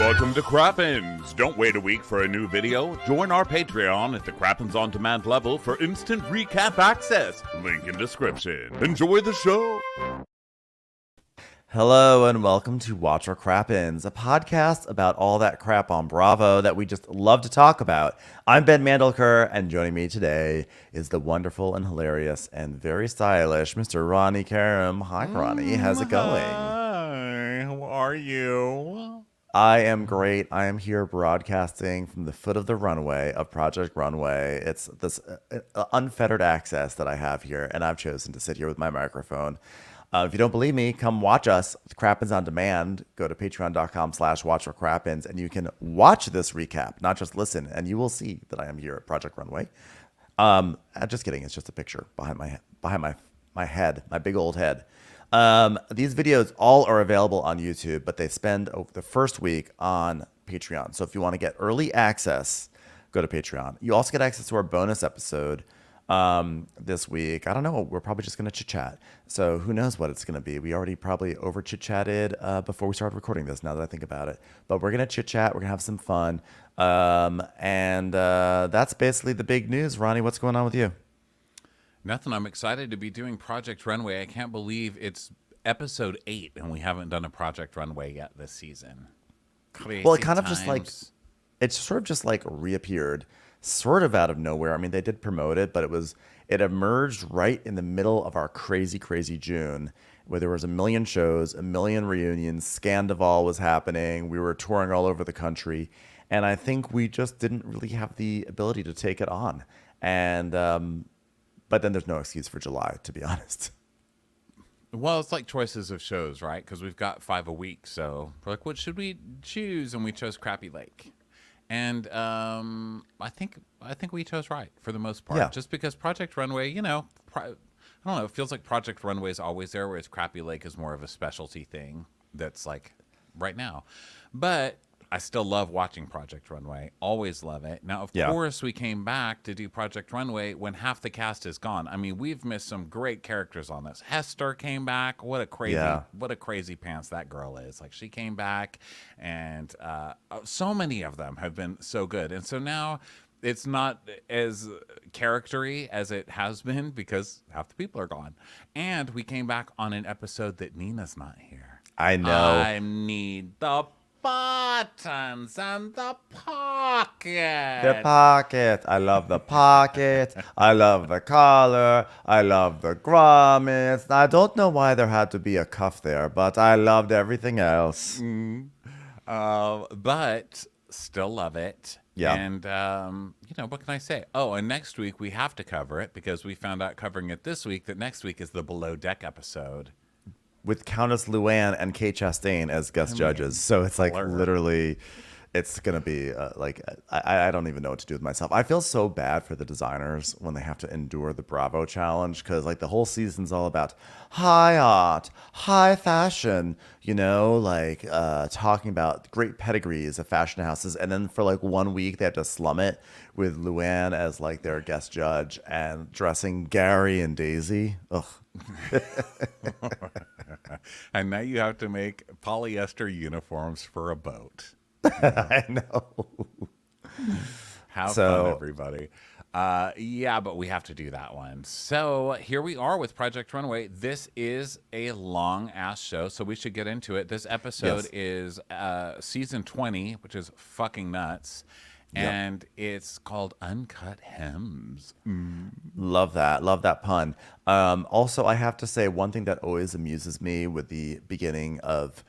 Welcome to Crappens. Don't wait a week for a new video. Join our Patreon at the Crappens On Demand level for instant recap access. Link in description. Enjoy the show. Hello and welcome to Watch Our Crappens, a podcast about all that crap on Bravo that we just love to talk about. I'm Ben Mandelker, and joining me today is the wonderful and hilarious and very stylish Mr. Ronnie Karam. Hi, Ronnie. How's it going? Hi. How are you? I am great. I am here broadcasting from the foot of the runway of Project Runway. It's this unfettered access that I have here, and I've chosen to sit here with my microphone. If you don't believe me, come watch us. Crappens On Demand. Go to patreon.com/watchforcrappens, and you can watch this recap, not just listen, and you will see that I am here at Project Runway. Just kidding. It's just a picture behind my head, my big old head. These videos all are available on YouTube, but they spend the first week on Patreon. So if you want to get early access, go to Patreon. You also get access to our bonus episode this week. I don't know. We're probably just going to chit-chat. So who knows what it's going to be. We already probably over chit-chatted before we started recording this, now that I think about it. But we're going to chit-chat. We're going to have some fun. And that's basically the big news. Ronnie, what's going on with you? Nothing. I'm excited to be doing Project Runway. I can't believe it's episode 8 and we haven't done a Project Runway yet this season. Crazy well, it kind times. of just like, it sort of just like reappeared sort of out of nowhere. I mean, they did promote it, but it emerged right in the middle of our crazy June, where there was a million shows, a million reunions, Scandival was happening. We were touring all over the country. And I think we just didn't really have the ability to take it on. And, but then there's no excuse for July, to be honest. Well, it's like choices of shows, right? Because we've got 5 a week. So we're like, what should we choose? And we chose Crappy Lake. And I think we chose right for the most part. Yeah. Just because Project Runway, I don't know. It feels like Project Runway is always there, whereas Crappy Lake is more of a specialty thing that's like right now. But I still love watching Project Runway. Always love it. Now, of course, we came back to do Project Runway when half the cast is gone. I mean, we've missed some great characters on this. Hester came back. What a crazy pants that girl is. Like, she came back, and so many of them have been so good. And so now it's not as charactery as it has been because half the people are gone. And we came back on an episode that Nina's not here. I know. I need the buttons and the pocket. The pocket. I love the pocket. I love the collar. I love the grommets. I don't know why there had to be a cuff there, but I loved everything else. But still love it. Yeah. And, what can I say? Oh, and next week we have to cover it because we found out covering it this week that next week is the Below Deck episode. With Countess Luann and Kate Chastain as guest judges. So it's like literally, it's going to be I don't even know what to do with myself. I feel so bad for the designers when they have to endure the Bravo challenge because like the whole season's all about high art, high fashion, talking about great pedigrees of fashion houses. And then for like 1 week, they have to slum it with Luann as like their guest judge and dressing Gary and Daisy. Ugh. And now you have to make polyester uniforms for a boat. I know. Have fun, everybody. But we have to do that one. So here we are with Project Runway. This is a long-ass show, so we should get into it. This episode is season 20, which is fucking nuts. And it's called Uncut Hems. Love that pun. Also, I have to say one thing that always amuses me with the beginning of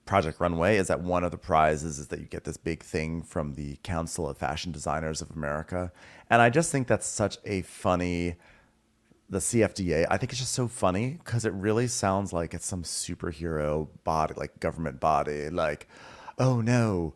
Project Runway is that one of the prizes is that you get this big thing from the Council of Fashion Designers of America. And I just think that's such a funny, the CFDA, I think it's just so funny because it really sounds like it's some superhero body, like government body. Like, oh no,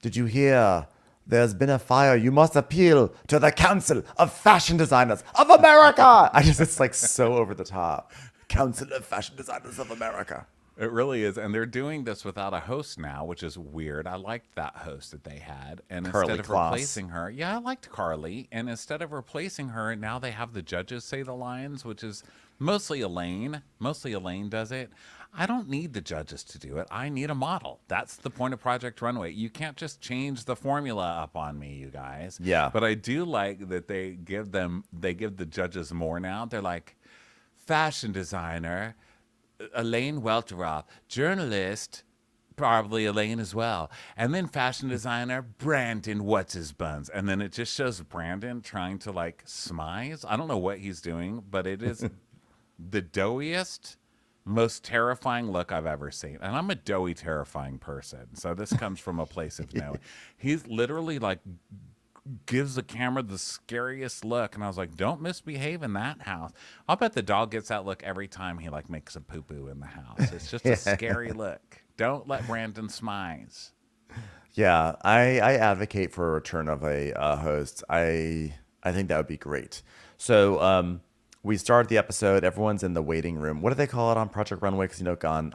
did you hear? There's been a fire. You must appeal to the Council of Fashion Designers of America. It's like so over the top. Council of Fashion Designers of America. It really is. And they're doing this without a host now, which is weird. I liked that host that they had. And Carly instead of Kloss. replacing her, yeah, I liked Carly. And instead of replacing her, now they have the judges say the lines, which is mostly Elaine. Mostly Elaine does it. I don't need the judges to do it. I need a model. That's the point of Project Runway. You can't just change the formula up on me, you guys. Yeah. But I do like that they give the judges more now. They're like, fashion designer, Elaine Welteroth, journalist, probably Elaine as well, and then fashion designer Brandon What's His Buns, and then it just shows Brandon trying to like smize. I don't know what he's doing, but it is the doughiest, most terrifying look I've ever seen. And I'm a doughy, terrifying person, so this comes from a place of knowing. He's literally like gives the camera the scariest look, and I was like, don't misbehave in that house. I'll bet the dog gets that look every time he like makes a poo-poo in the house. It's just a scary look. Don't let Brandon smize. Yeah, I advocate for a return of a host. I think that would be great. So we start the episode. Everyone's in the waiting room. What do they call it on Project Runway? Because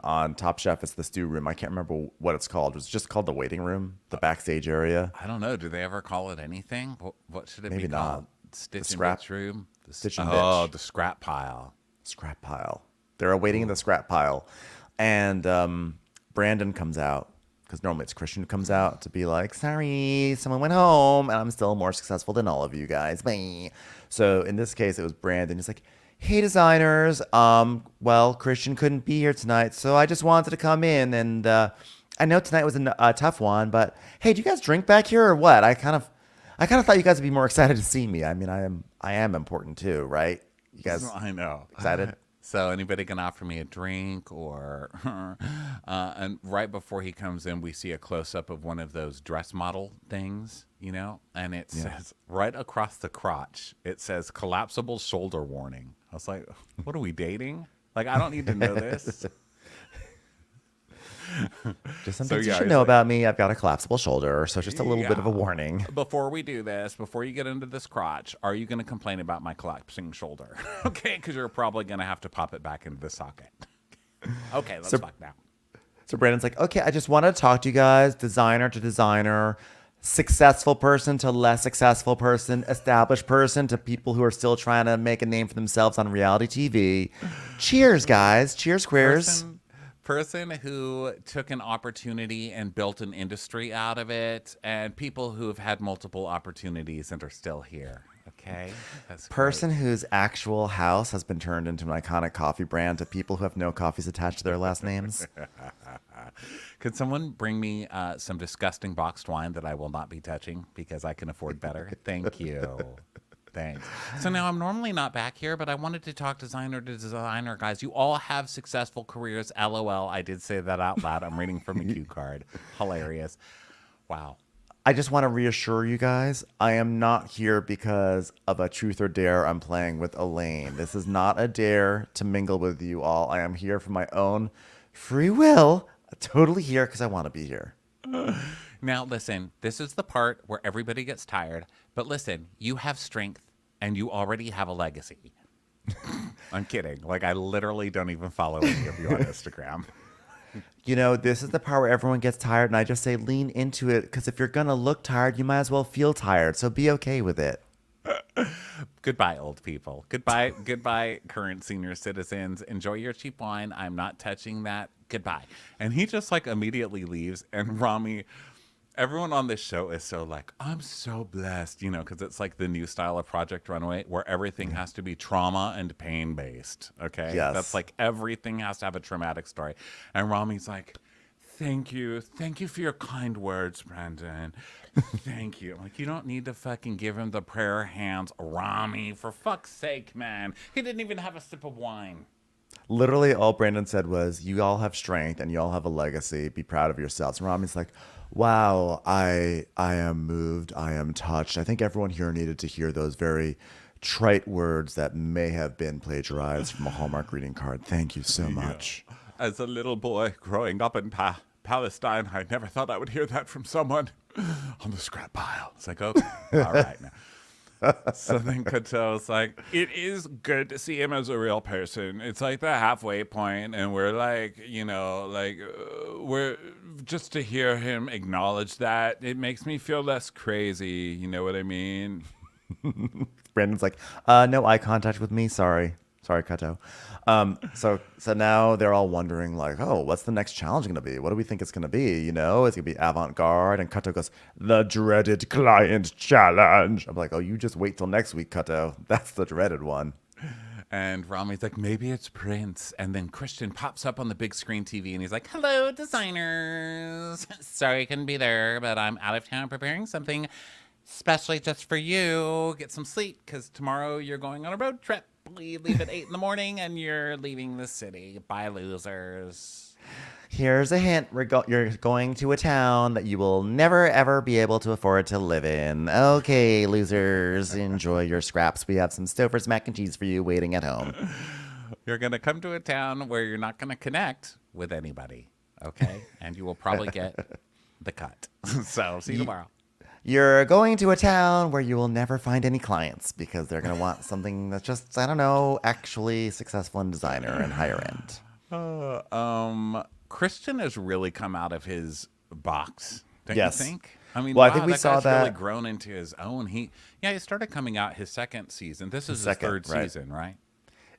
on Top Chef, it's the stew room. I can't remember what it's called. It's just called the waiting room, the backstage area. I don't know. Do they ever call it anything? What should it Maybe be not. called? Stitch and scrap- Bitch room? Stitch and Oh, Bitch. the scrap pile. Scrap pile. They're waiting in the scrap pile, and Brandon comes out because normally it's Christian who comes out to be like, "Sorry, someone went home, and I'm still more successful than all of you guys." Bye. So in this case, it was Brandon. He's like, "Hey, designers. Well, Christian couldn't be here tonight, so I just wanted to come in, and I know tonight was a tough one, but hey, do you guys drink back here or what? I kind of thought you guys would be more excited to see me. I mean, I am important too, right? You guys I know. excited?" So anybody can offer me a drink or and right before he comes in, we see a close-up of one of those dress model things, and it says right across the crotch, it says collapsible shoulder warning. I was like, what are we dating? Like, I don't need to know this. Just some So, things you yeah, should it's know like- about me. I've got a collapsible shoulder, so just a little bit of a Yeah. warning. Before we do this, before you get into this crotch, are you going to complain about my collapsing shoulder? Okay, because you're probably going to have to pop it back into the socket. Okay, let's talk now. So Brandon's like, "Okay, I just wanted to talk to you guys, designer to designer, successful person to less successful person, established person to people who are still trying to make a name for themselves on reality TV. Cheers, guys. Cheers, queers." Person who took an opportunity and built an industry out of it, and people who have had multiple opportunities and are still here. Okay, that's Person whose actual house has been turned into an iconic coffee brand to people who have no coffees attached to their last names. great. Could someone bring me some disgusting boxed wine that I will not be touching because I can afford better? Thank you. Thanks. So now I'm normally not back here, but I wanted to talk designer to designer, guys. You all have successful careers. LOL. I did say that out loud. I'm reading from a cue card. Hilarious. Wow. I just want to reassure you guys, I am not here because of a truth or dare I'm playing with Elaine. This is not a dare to mingle with you all. I am here for my own free will. I'm totally here because I want to be here. Now, listen, this is the part where everybody gets tired. But listen, you have strength and you already have a legacy. I'm kidding. Like, I literally don't even follow any of you on Instagram. This is the part where everyone gets tired, and I just say lean into it because if you're going to look tired, you might as well feel tired. So be okay with it. Goodbye, old people. Goodbye, current senior citizens. Enjoy your cheap wine. I'm not touching that. Goodbye. And he just like immediately leaves. And Rami, everyone on this show is so like, I'm so blessed, because it's like the new style of Project Runway where everything has to be trauma and pain based. Okay. Yes. That's like everything has to have a traumatic story. And Rami's like, Thank you for your kind words, Brandon. Thank you. Like, you don't need to fucking give him the prayer hands, Rami. For fuck's sake, man. He didn't even have a sip of wine. Literally, all Brandon said was, "You all have strength and you all have a legacy. Be proud of yourselves." And Rami's like, "Wow, I am moved. I am touched." I think everyone here needed to hear those very trite words that may have been plagiarized from a Hallmark greeting card. Thank you so much. As a little boy growing up in Palestine, I never thought I would hear that from someone on the scrap pile. It's like, okay, all right now. So then Kato's like, it is good to see him as a real person. It's like the halfway point, and we're like, we're just to hear him acknowledge that, it makes me feel less crazy. You know what I mean? Brandon's like, no eye contact with me. Sorry. Sorry, Kato. So now they're all wondering, like, oh, what's the next challenge going to be? What do we think it's going to be? You know, it's going to be avant-garde. And Kato goes, the dreaded client challenge. I'm like, oh, you just wait till next week, Kato. That's the dreaded one. And Rami's like, maybe it's Prince. And then Christian pops up on the big screen TV and he's like, hello, designers. Sorry I couldn't be there, but I'm out of town preparing something especially just for you. Get some sleep because tomorrow you're going on a road trip. We leave at 8 in the morning and you're leaving the city. Bye, losers. Here's a hint. You're going to a town that you will never, ever be able to afford to live in. Okay, losers, enjoy your scraps. We have some Stouffer's mac and cheese for you waiting at home. You're going to come to a town where you're not going to connect with anybody, okay? And you will probably get the cut. So, see you tomorrow. You're going to a town where you will never find any clients because they're going to want something that's just, I don't know, actually successful in designer and higher end. Christian has really come out of his box, don't Yes. you think? I mean, Well, wow, I think we that saw guy's that- really grown into his own. He started coming out his second season. This is his Second, third right. season, right?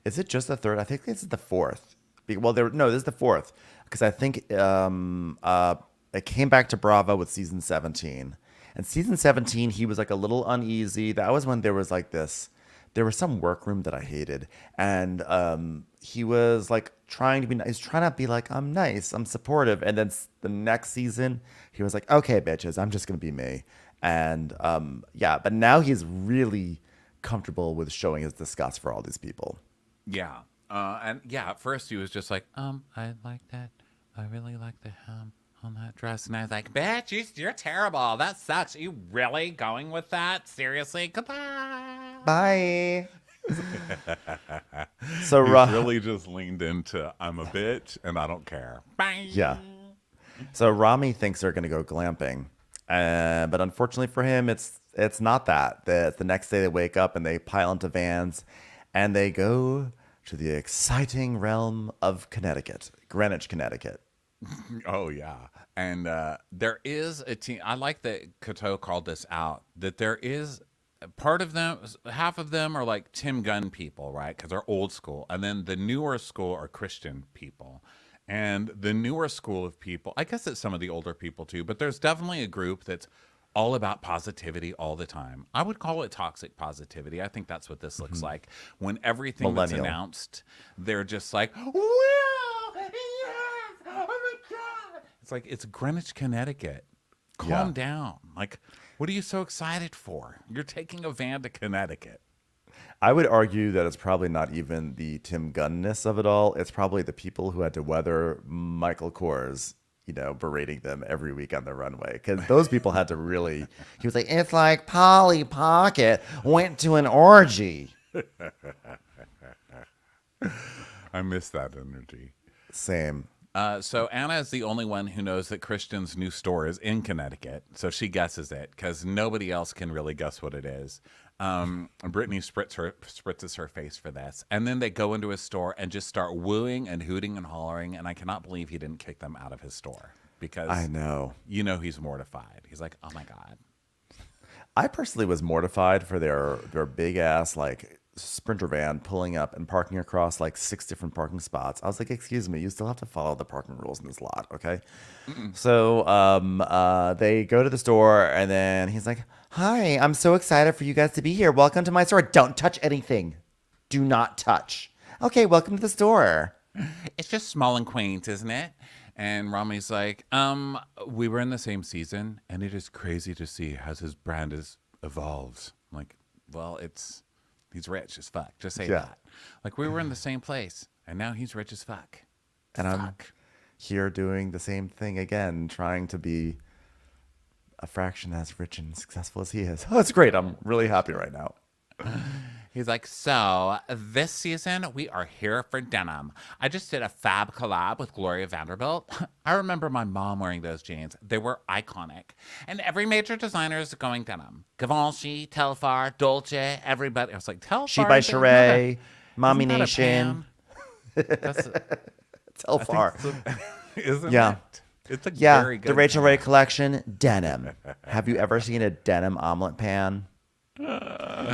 Is it just the third? I think this is the fourth. Well, no, this is the fourth because I think it came back to Bravo with season 17. And season 17, he was like a little uneasy. That was when there was like this. There was some workroom that I hated, and he was like trying to be nice, trying to be like, I'm nice, I'm supportive. And then the next season, he was like, okay, bitches, I'm just gonna be me. And but now he's really comfortable with showing his disgust for all these people. Yeah. At first he was just like, I like that. I really like the hem on that dress. And I was like, bitch, you're terrible. That sucks. Are you really going with that? Seriously? Goodbye. Bye. So He's really just leaned into, I'm a bitch and I don't care. Bye. Yeah. So Rami thinks they're going to go glamping. But unfortunately for him, it's not that. The next day they wake up and they pile into vans and they go to the exciting realm of Connecticut, Greenwich, Connecticut. Oh, yeah. And there is a team. I like that Kato called this out, that there is part of them, half of them are like Tim Gunn people, right? Because they're old school. And then the newer school are Christian people. And the newer school of people, I guess it's some of the older people too, but there's definitely a group that's all about positivity all the time. I would call it toxic positivity. I think that's what this looks like. When everything that's Millennial. announced, they're just like, wow, yes, oh my God. It's like, it's Greenwich, Connecticut. Calm down. Like, what are you so excited for? You're taking a van to Connecticut. I would argue that it's probably not even the Tim Gunn-ness of it all. It's probably the people who had to weather Michael Kors, berating them every week on the runway. Because those people had to really, he was like, it's like Polly Pocket went to an orgy. I miss that energy. Same. So Anna is the only one who knows that Christian's new store is in Connecticut. So she guesses it because nobody else can really guess what it is. Brittany spritzes her face for this. And then they go into his store and just start wooing and hooting and hollering. And I cannot believe he didn't kick them out of his store because I know. He's mortified. He's like, oh my God. I personally was mortified for their big ass like Sprinter van pulling up and parking across like 6 different parking spots. I was like, excuse me, you still have to follow the parking rules in this lot, okay? So they go to the store and then he's like, hi, I'm so excited for you guys to be here. Welcome to my store. Don't touch anything. Do not touch. Okay, welcome to the store. It's just small and quaint, isn't it? And Rami's like, we were in the same season and it is crazy to see how his brand has evolved. I'm like, well, he's rich as fuck. Just say that. Like, we were in the same place, and now he's rich as fuck. And I'm here doing the same thing again, trying to be a fraction as rich and successful as he is. Oh, it's great. I'm really happy right now. He's like, so this season we are here for denim. I just did a fab collab with Gloria Vanderbilt. I remember my mom wearing those jeans. They were iconic. And every major designer is going denim. Givenchy, Telfar, Dolce, everybody. I was like, Telfar? She by Sheree, Mommy isn't that a Nation, pan? That's Telfar. isn't Yeah. it? It's a Yeah, very good the Rachel pan. Ray collection, denim. Have you ever seen a denim omelet pan?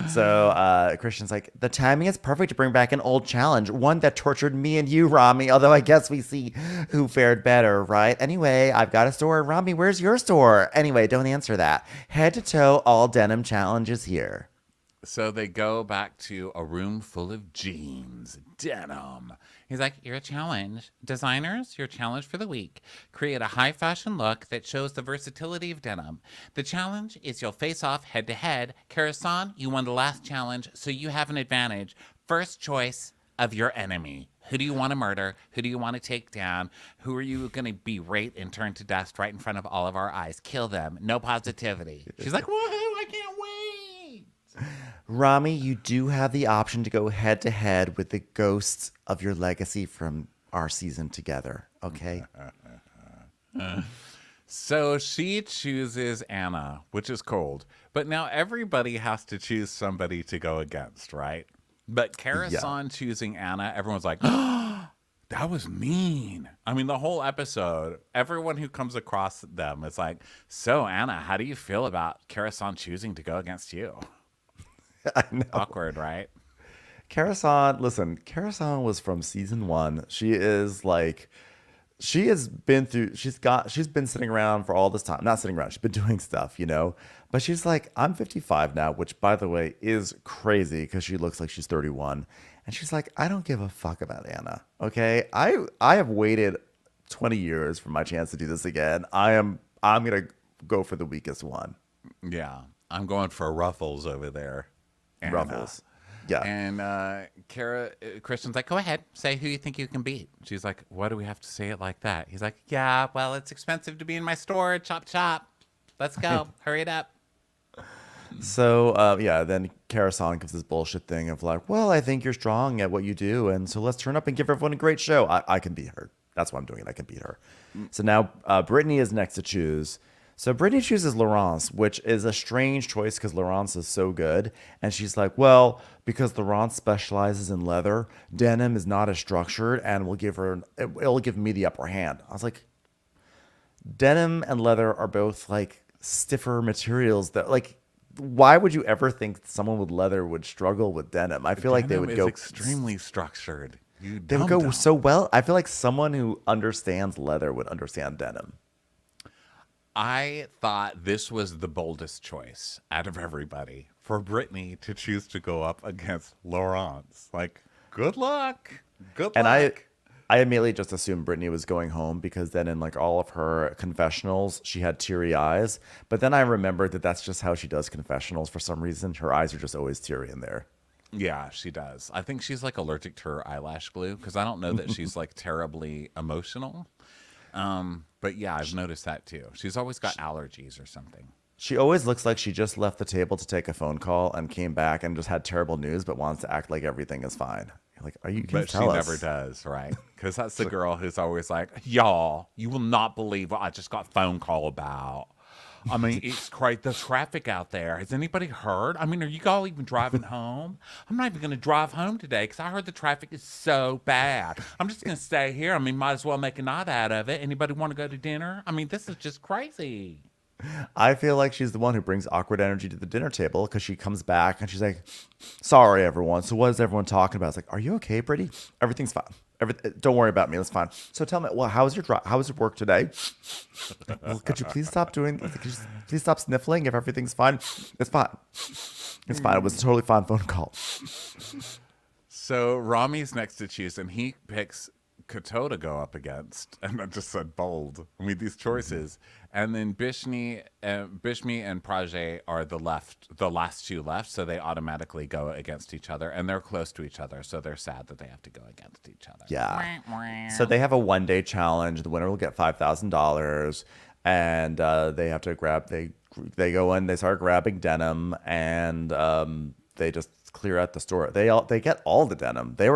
So Christian's like, the timing is perfect to bring back an old challenge, one that tortured me and you, Rami, although I guess we see who fared better, right? Anyway, I've got a store. Rami, where's your store? Anyway, don't answer that. Head to toe, all denim challenges here. So they go back to a room full of jeans, denim. He's like, your challenge. Designers, your challenge for the week. Create a high fashion look that shows the versatility of denim. The challenge is you'll face off head to head. Karasan, you won the last challenge, so you have an advantage. First choice of your enemy. Who do you want to murder? Who do you want to take down? Who are you going to berate and turn to dust right in front of all of our eyes? Kill them. No positivity. She's like, woohoo, I can't wait. Rami, you do have the option to go head to head with the ghosts of your legacy from our season together, okay? So she chooses Anna, which is cold. But now everybody has to choose somebody to go against, right? But Karasan choosing Anna, everyone's like, oh, that was mean. I mean, the whole episode, everyone who comes across them is like, so Anna, how do you feel about Karasan choosing to go against you? I know. Awkward, right? Karasan, listen, Karasan was from season 1. She is like, she has been through, she's been sitting around for all this time. Not sitting around, she's been doing stuff, you know? But she's like, I'm 55 now, which by the way is crazy because she looks like she's 31. And she's like, I don't give a fuck about Anna, okay? I have waited 20 years for my chance to do this again. I'm going to go for the weakest one. Yeah. I'm going for Ruffles over there. Anna. Ruffles. Yeah. And Christian's like, go ahead, say who you think you can beat. She's like, why do we have to say it like that? He's like, yeah, well, it's expensive to be in my store. Chop, chop. Let's go. Hurry it up. So, then Karasan gives this bullshit thing of like, well, I think you're strong at what you do. And so let's turn up and give everyone a great show. I can beat her. That's why I'm doing it. I can beat her. So now Brittany is next to choose. So Brittany chooses Laurence, which is a strange choice because Laurence is so good. And she's like, well, because Laurence specializes in leather, denim is not as structured and it'll give me the upper hand. I was like, denim and leather are both like stiffer materials that like, why would you ever think someone with leather would struggle with denim? I feel like they would go extremely structured. They would go so well. I feel like someone who understands leather would understand denim. I thought this was the boldest choice out of everybody for Brittany to choose to go up against Laurence. Like, good luck. Good And luck. I immediately just assumed Brittany was going home because then in like all of her confessionals, she had teary eyes. But then I remembered that that's just how she does confessionals for some reason. Her eyes are just always teary in there. Yeah, she does. I think she's like allergic to her eyelash glue because I don't know that she's like terribly emotional. But yeah, I've noticed that too. She's always got allergies or something. She always looks like she just left the table to take a phone call and came back and just had terrible news, but wants to act like everything is fine. You're like, are you? Can you But she tell us? never does, right? Because that's the girl who's always like, y'all, you will not believe what I just got a phone call about. I mean, it's great. The traffic out there. Has anybody heard? I mean, are you all even driving home? I'm not even going to drive home today because I heard the traffic is so bad. I'm just going to stay here. I mean, might as well make a night out of it. Anybody want to go to dinner? I mean, this is just crazy. I feel like she's the one who brings awkward energy to the dinner table because she comes back and she's like, sorry, everyone. So what is everyone talking about? It's like, are you okay, Brittany? Everything's fine. Don't worry about me. That's fine. So tell me, well, how was your work today? Well, could you please stop please stop sniffling if everything's fine? It's fine. It's fine. It was a totally fine phone call. So Rami's next to choose, and he picks Kato to go up against, and I just said bold. I mean, these choices. And then Bishmi and Project are the last two left, so they automatically go against each other, and they're close to each other, so they're sad that they have to go against each other. Yeah. So they have a 1-day challenge. The winner will get $5,000, and they have to grab. They go in. They start grabbing denim, and they just clear out the store. They get all the denim. They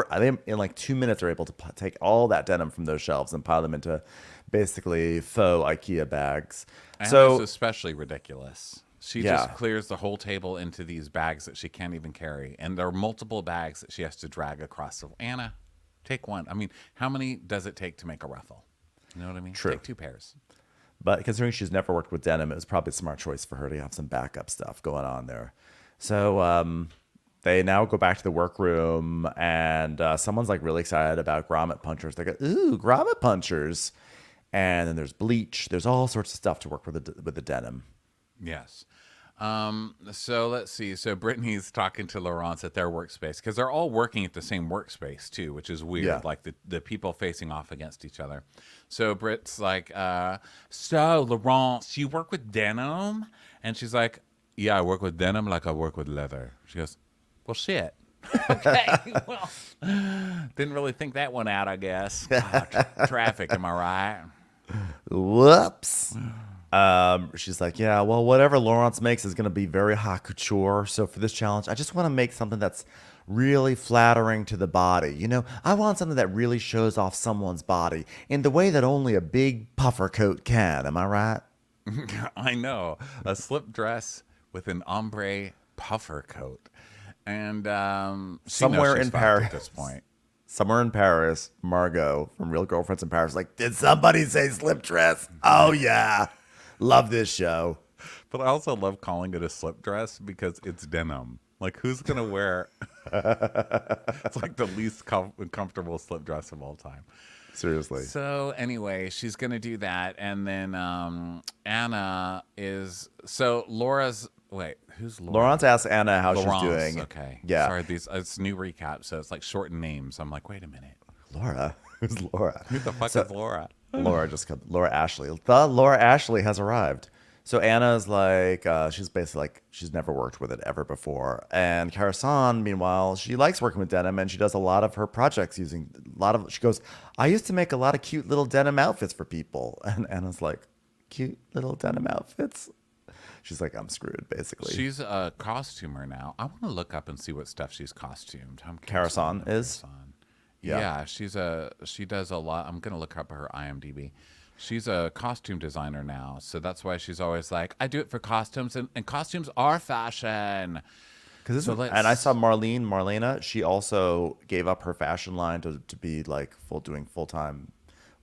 in like 2 minutes are able to take all that denim from those shelves and pile them into basically faux IKEA bags. Anna's So especially ridiculous. She yeah, just clears the whole table into these bags that she can't even carry. And there are multiple bags that she has to drag across. So, Anna, take one. I mean, how many does it take to make a ruffle? You know what I mean? True. Take 2 pairs. but considering she's never worked with denim, it was probably a smart choice for her to have some backup stuff going on there. So they now go back to the workroom, and someone's like really excited about grommet punchers. They go, "Ooh, grommet punchers!" And then there's bleach. There's all sorts of stuff to work with the denim. Yes. So let's see. So Brittany's talking to Laurence at their workspace because they're all working at the same workspace too, which is weird. Yeah. Like the people facing off against each other. So Britt's like, so Laurence, you work with denim? And she's like, yeah, I work with denim like I work with leather. She goes, well, shit. Okay. Well, didn't really think that one out, I guess. Traffic, am I right? Whoops. She's like, yeah, well, whatever Laurence makes is going to be very haute couture. So for this challenge, I just want to make something that's really flattering to the body. You know, I want something that really shows off someone's body in the way that only a big puffer coat can. Am I right? I know. A slip dress with an ombre puffer coat. And Somewhere in Paris at this point. Somewhere in Paris, Margot from Real Girlfriends in Paris, like, did somebody say slip dress? Oh yeah, love this show. But I also love calling it a slip dress because it's denim. Like, who's gonna wear? It's like the least comfortable slip dress of all time. Seriously. So anyway, she's gonna do that, and then Anna is Laura's. Wait, who's Laura? Laurence asks Anna how Laurence, she's doing. Okay. Yeah. Sorry, it's new recap, so it's like shortened names. I'm like, wait a minute. Laura? Who's Laura? Who the fuck is Laura? Laura Ashley. The Laura Ashley has arrived. So Anna's like, she's basically like, she's never worked with it ever before. And Karasan, meanwhile, she likes working with denim, and she does a lot of her projects she goes, I used to make a lot of cute little denim outfits for people. And Anna's like, cute little denim outfits? She's like, I'm screwed, basically. She's a costumer now. I want to look up and see what stuff she's costumed. Karasan is? Yeah, she does a lot. I'm gonna look up her IMDb. She's a costume designer now, so that's why she's always like, I do it for costumes, and costumes are fashion. And I saw Marlena. She also gave up her fashion line to be like doing full-time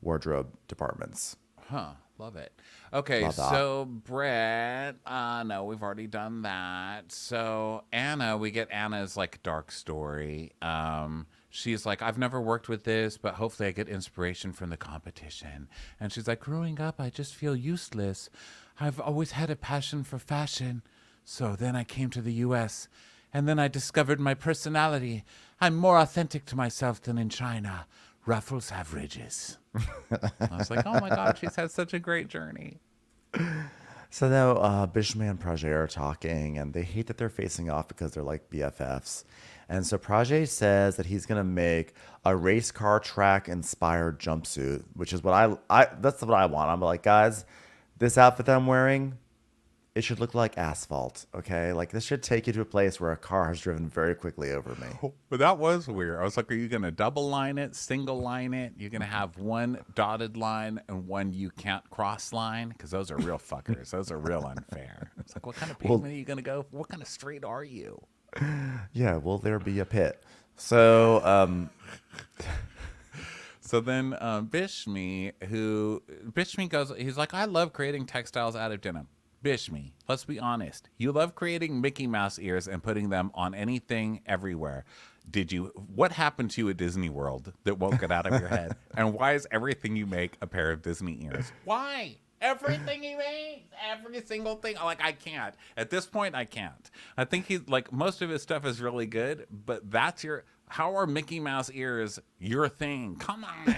wardrobe departments. Huh. Love it. Okay, so Brett, no, we've already done that. So Anna, we get Anna's like dark story. She's like, I've never worked with this, but hopefully I get inspiration from the competition. And she's like, growing up, I just feel useless. I've always had a passion for fashion. So then I came to the U.S., and then I discovered my personality. I'm more authentic to myself than in China. Ruffles have ridges. I was like, oh my God, she's had such a great journey. So now Bishme and Prajay are talking, and they hate that they're facing off because they're like BFFs. And so Prajay says that he's going to make a race car track inspired jumpsuit, which is what that's what I want. I'm like, guys, this outfit that I'm wearing, it should look like asphalt, okay? Like, this should take you to a place where a car has driven very quickly over me. But that was weird. I was like, are you going to double line it, single line it? You're going to have one dotted line and one you can't cross line? Because those are real fuckers. Those are real unfair. It's like, what kind of pavement are you going to go? What kind of street are you? Yeah, will there be a pit? So, So then Bishme goes, he's like, I love creating textiles out of denim. Bishme, let's be honest. You love creating Mickey Mouse ears and putting them on anything everywhere. What happened to you at Disney World that won't get out of your head? And why is everything you make a pair of Disney ears? Why? Everything he makes, every single thing. Like, I can't. At this point, I can't. I think he's like, most of his stuff is really good, but how are Mickey Mouse ears your thing? Come on.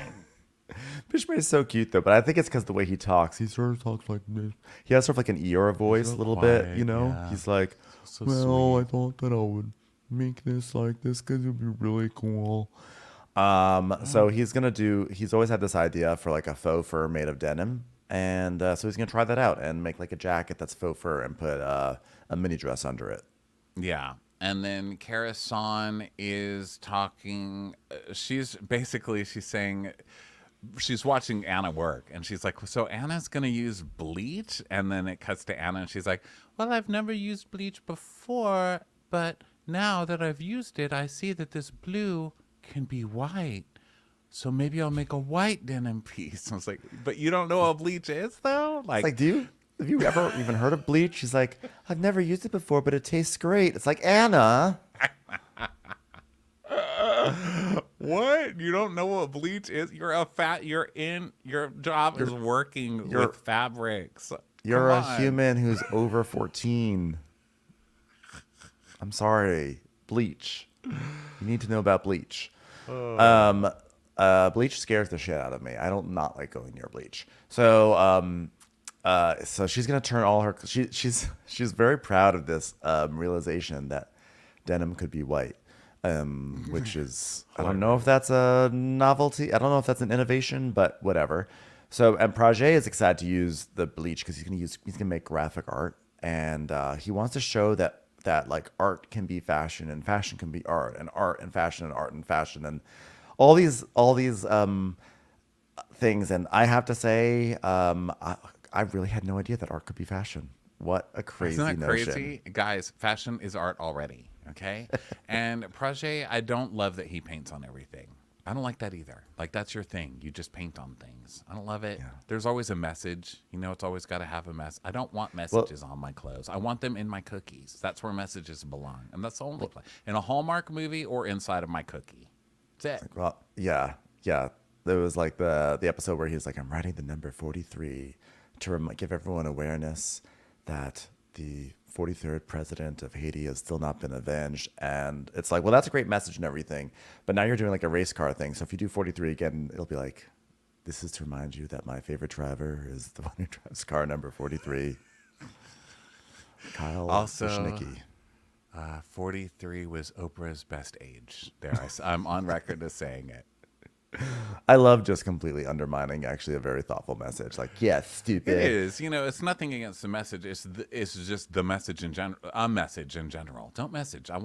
Bishme is so cute, though, but I think it's because the way he talks. He sort of talks like this. He has sort of like an Eeyore voice a little bit, you know? Yeah. He's like, so well, sweet. I thought that I would make this like this because it would be really cool. So he's always had this idea for like a faux fur made of denim. And so he's going to try that out and make like a jacket that's faux fur and put a mini dress under it. Yeah. And then Kara Son is talking. She's saying she's watching Anna work, and she's like, "So Anna's gonna use bleach?" And then it cuts to Anna, and she's like, "Well, I've never used bleach before, but now that I've used it, I see that this blue can be white. So maybe I'll make a white denim piece." I was like, "But you don't know what bleach is, though?" It's like, have you ever even heard of bleach? She's like, I've never used it before, but it tastes great. It's like, Anna. What? You don't know what bleach is? You're in your job is working with fabrics. You're Come a on. human who's over 14. I'm sorry. Bleach. You need to know about bleach. Bleach scares the shit out of me. I don't not like going near bleach. So she's gonna turn all her. She's very proud of this realization that denim could be white, which is I don't know if that's a novelty. I don't know if that's an innovation, but whatever. So and Project is excited to use the bleach because he's gonna make graphic art, and he wants to show that like art can be fashion and fashion can be art and fashion and art and fashion and all these things. And I have to say, I really had no idea that art could be fashion. What a crazy Isn't that notion. crazy? Guys, fashion is art already, okay? And Project, I don't love that he paints on everything. I don't like that either. Like, that's your thing. You just paint on things. I don't love it. Yeah. There's always a message. You know, it's always got to have a mess. I don't want messages on my clothes. I want them in my cookies. That's where messages belong. And that's the only place. In a Hallmark movie or inside of my cookie. That's it. Well, yeah. There was like the episode where he's like, I'm writing the number 43 to give everyone awareness that the 43rd president of Haiti has still not been avenged. And it's like, well, that's a great message and everything. But now you're doing like a race car thing. So if you do 43 again, it'll be like, this is to remind you that my favorite driver is the one who drives car number 43. Kyle Also, Wishnicki. 43 was Oprah's best age. I'm on record as saying it. I love just completely undermining actually a very thoughtful message. Like, yes, stupid. It is. You know, it's nothing against the message. It's just the message in general. A message in general. Don't message. I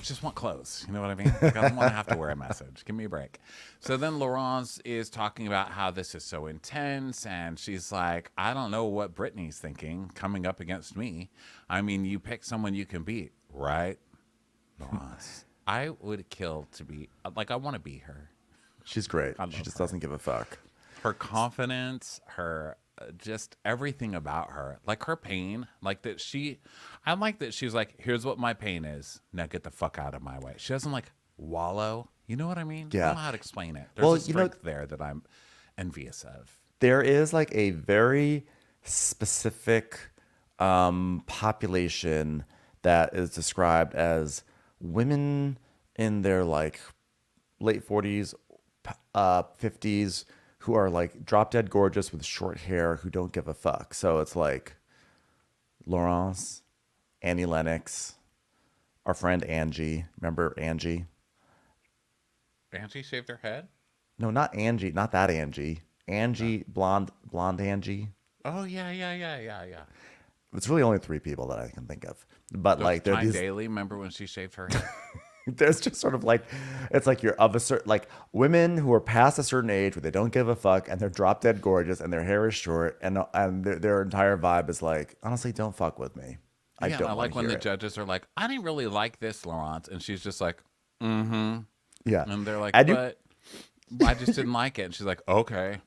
just want clothes. You know what I mean? Like, I don't want to have to wear a message. Give me a break. So then Laurence is talking about how this is so intense. And she's like, I don't know what Brittany's thinking coming up against me. I mean, you pick someone you can beat, right? Laurence. I would kill to be, like, I want to be her. She's great. I love She just her. doesn't give a fuck. Her confidence, her just everything about her, like her pain, like that I like that she's like, here's what my pain is. Now get the fuck out of my way. She doesn't like wallow. You know what I mean? I Yeah. don't know how to explain it. There's a You know, strength there that I'm envious of. there is like a very specific population that is described as women in their like late 40s, 50s who are like drop dead gorgeous with short hair who don't give a fuck. So it's like Laurence, Annie Lennox, our friend Angie. Remember Angie? Angie shaved her head? No, not Angie. Not that Angie. Angie, blonde Angie. Oh, yeah. It's really only three people that I can think of. But like they're Time these Daily, remember when she shaved her head? there's just sort of like it's like you're of a certain like women who are past a certain age where they don't give a fuck and they're drop dead gorgeous and their hair is short and their entire vibe is like, honestly, don't fuck with me. I Yeah, don't I like wanna when hear the it. judges are like, I didn't really like this, Laurence. And she's just like, mm-hmm. Yeah. And they're like, And you- but I just didn't like it. And she's like, okay.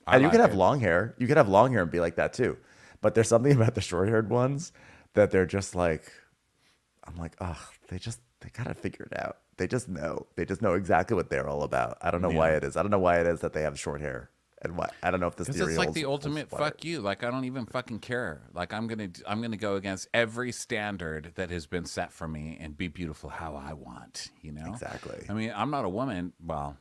And you can have it. long hair. You can have long hair and be like that too. But there's something about the short haired ones that they're just like, I'm like, oh, they gotta figure it out. They just know. They just know exactly what they're all about. I don't know why Yeah. it is. I don't know why it is that they have short hair. And why I don't know if this Because theory it's like holds- the holds ultimate water. fuck you. Like I don't even fucking care. Like I'm gonna go against every standard that has been set for me and be beautiful how I want. You know Exactly. I mean, I'm not a woman. Well,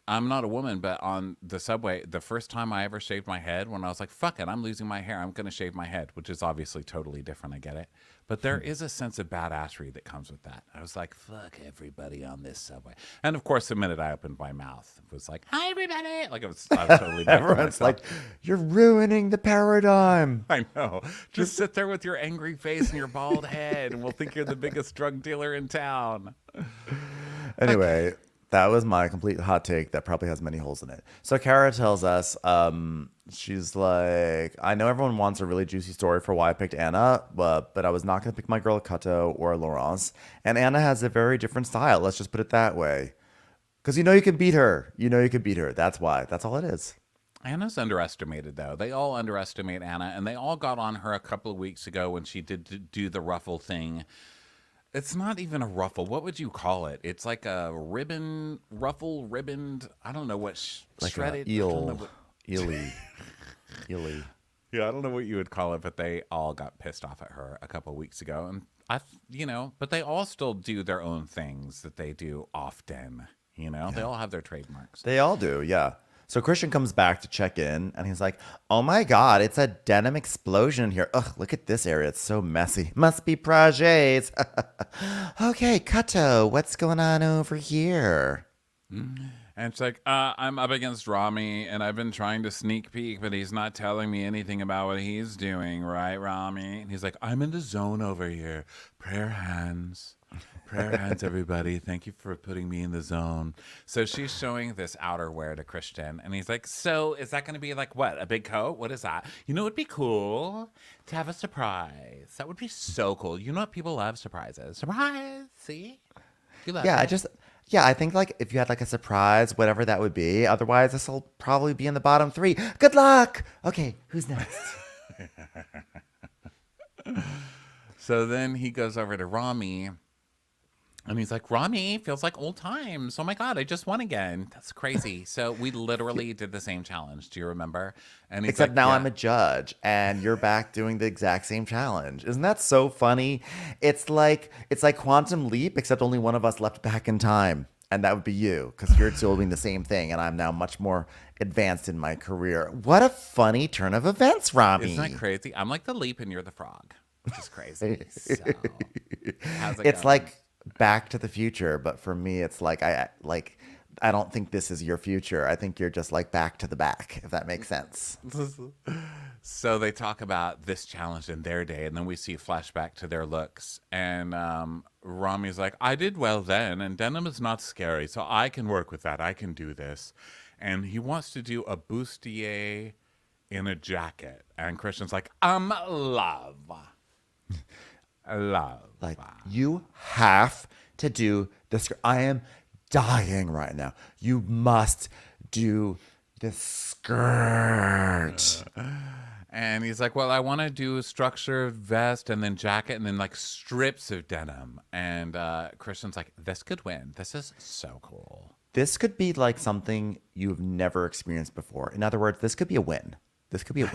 I'm not a woman, but on the subway, the first time I ever shaved my head, when I was like, fuck it, I'm losing my hair, I'm going to shave my head, which is obviously totally different. I get it. But there is a sense of badassery that comes with that. I was like, fuck everybody on this subway. And of course, the minute I opened my mouth, it was like, hi, everybody. Like, I was totally back to Everyone's myself. like, you're ruining the paradigm. I know. Just sit there with your angry face and your bald head, and we'll think you're the biggest drug dealer in town. Anyway, that was my complete hot take that probably has many holes in it. So Kara tells us, she's like, I know everyone wants a really juicy story for why I picked Anna, but I was not going to pick my girl Kato or Laurence. And Anna has a very different style. Let's just put it that way. Because you know you can beat her. You know you can beat her. That's why. That's all it is. Anna's underestimated, though. They all underestimate Anna, and they all got on her a couple of weeks ago when she did do the ruffle thing. It's not even a ruffle. What would you call it? It's like a ribbon, ruffle, ribboned. I don't know what Like shredded. an eel. Eely. Eely. Yeah, I don't know what you would call it, but they all got pissed off at her a couple of weeks ago, and but they all still do their own things that they do often. They all have their trademarks. They all do, yeah. So Christian comes back to check in, and he's like, oh my God, it's a denim explosion here. Ugh, look at this area. It's so messy. Must be Project. Okay, Kato, what's going on over here? And it's like, I'm up against Rami, and I've been trying to sneak peek, but he's not telling me anything about what he's doing, right, Rami? And he's like, I'm in the zone over here. Prayer hands. Prayer hands, everybody. Thank you for putting me in the zone. So she's showing this outerwear to Christian, and he's like, so is that going to be like what? A big coat? What is that? It would be cool to have a surprise. That would be so cool. You know what? People love surprises. Surprise. See? You love it. I think like if you had like a surprise, whatever that would be. Otherwise, this will probably be in the bottom 3. Good luck. Okay, who's next? So then he goes over to Rami, and he's like, Rami, feels like old times. Oh my God, I just won again. That's crazy. So we literally did the same challenge. Do you remember? And he's Except like, now yeah. I'm a judge and you're back doing the exact same challenge. Isn't that so funny? It's like Quantum Leap, except only one of us left back in time. And that would be you, because you're still doing the same thing, and I'm now much more advanced in my career. What a funny turn of events, Rami. Isn't that crazy? I'm like the leap and you're the frog, which is crazy. So, how's it It's going? like Back to the Future, but for me, it's like I don't think this is your future. I think you're just like back to the back, if that makes sense. So they talk about this challenge in their day, and then we see a flashback to their looks. And Rami's like, I did well then, and denim is not scary, so I can work with that. I can do this. And he wants to do a bustier in a jacket. And Christian's like, love. Love. Like, you have to do this. I am dying right now. You must do the skirt. And he's like, well, I want to do a structured vest and then jacket and then like strips of denim. And Christian's like, this could win. This is so cool. This could be like something you've never experienced before. In other words, this could be a win. This could be a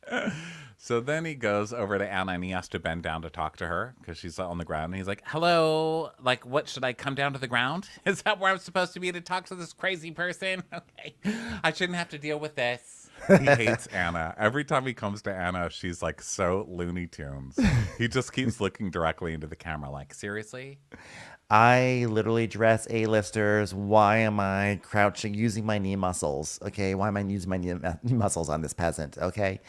win. So then he goes over to Anna and he has to bend down to talk to her because she's on the ground. And he's like, hello, like, what, should I come down to the ground? Is that where I'm supposed to be to talk to this crazy person? Okay, I shouldn't have to deal with this. He hates Anna. Every time he comes to Anna, she's like so Looney Tunes. He just keeps looking directly into the camera like, seriously? I literally dress A-listers. Why am I crouching, using my knee muscles? Okay, why am I using my knee muscles on this peasant? Okay,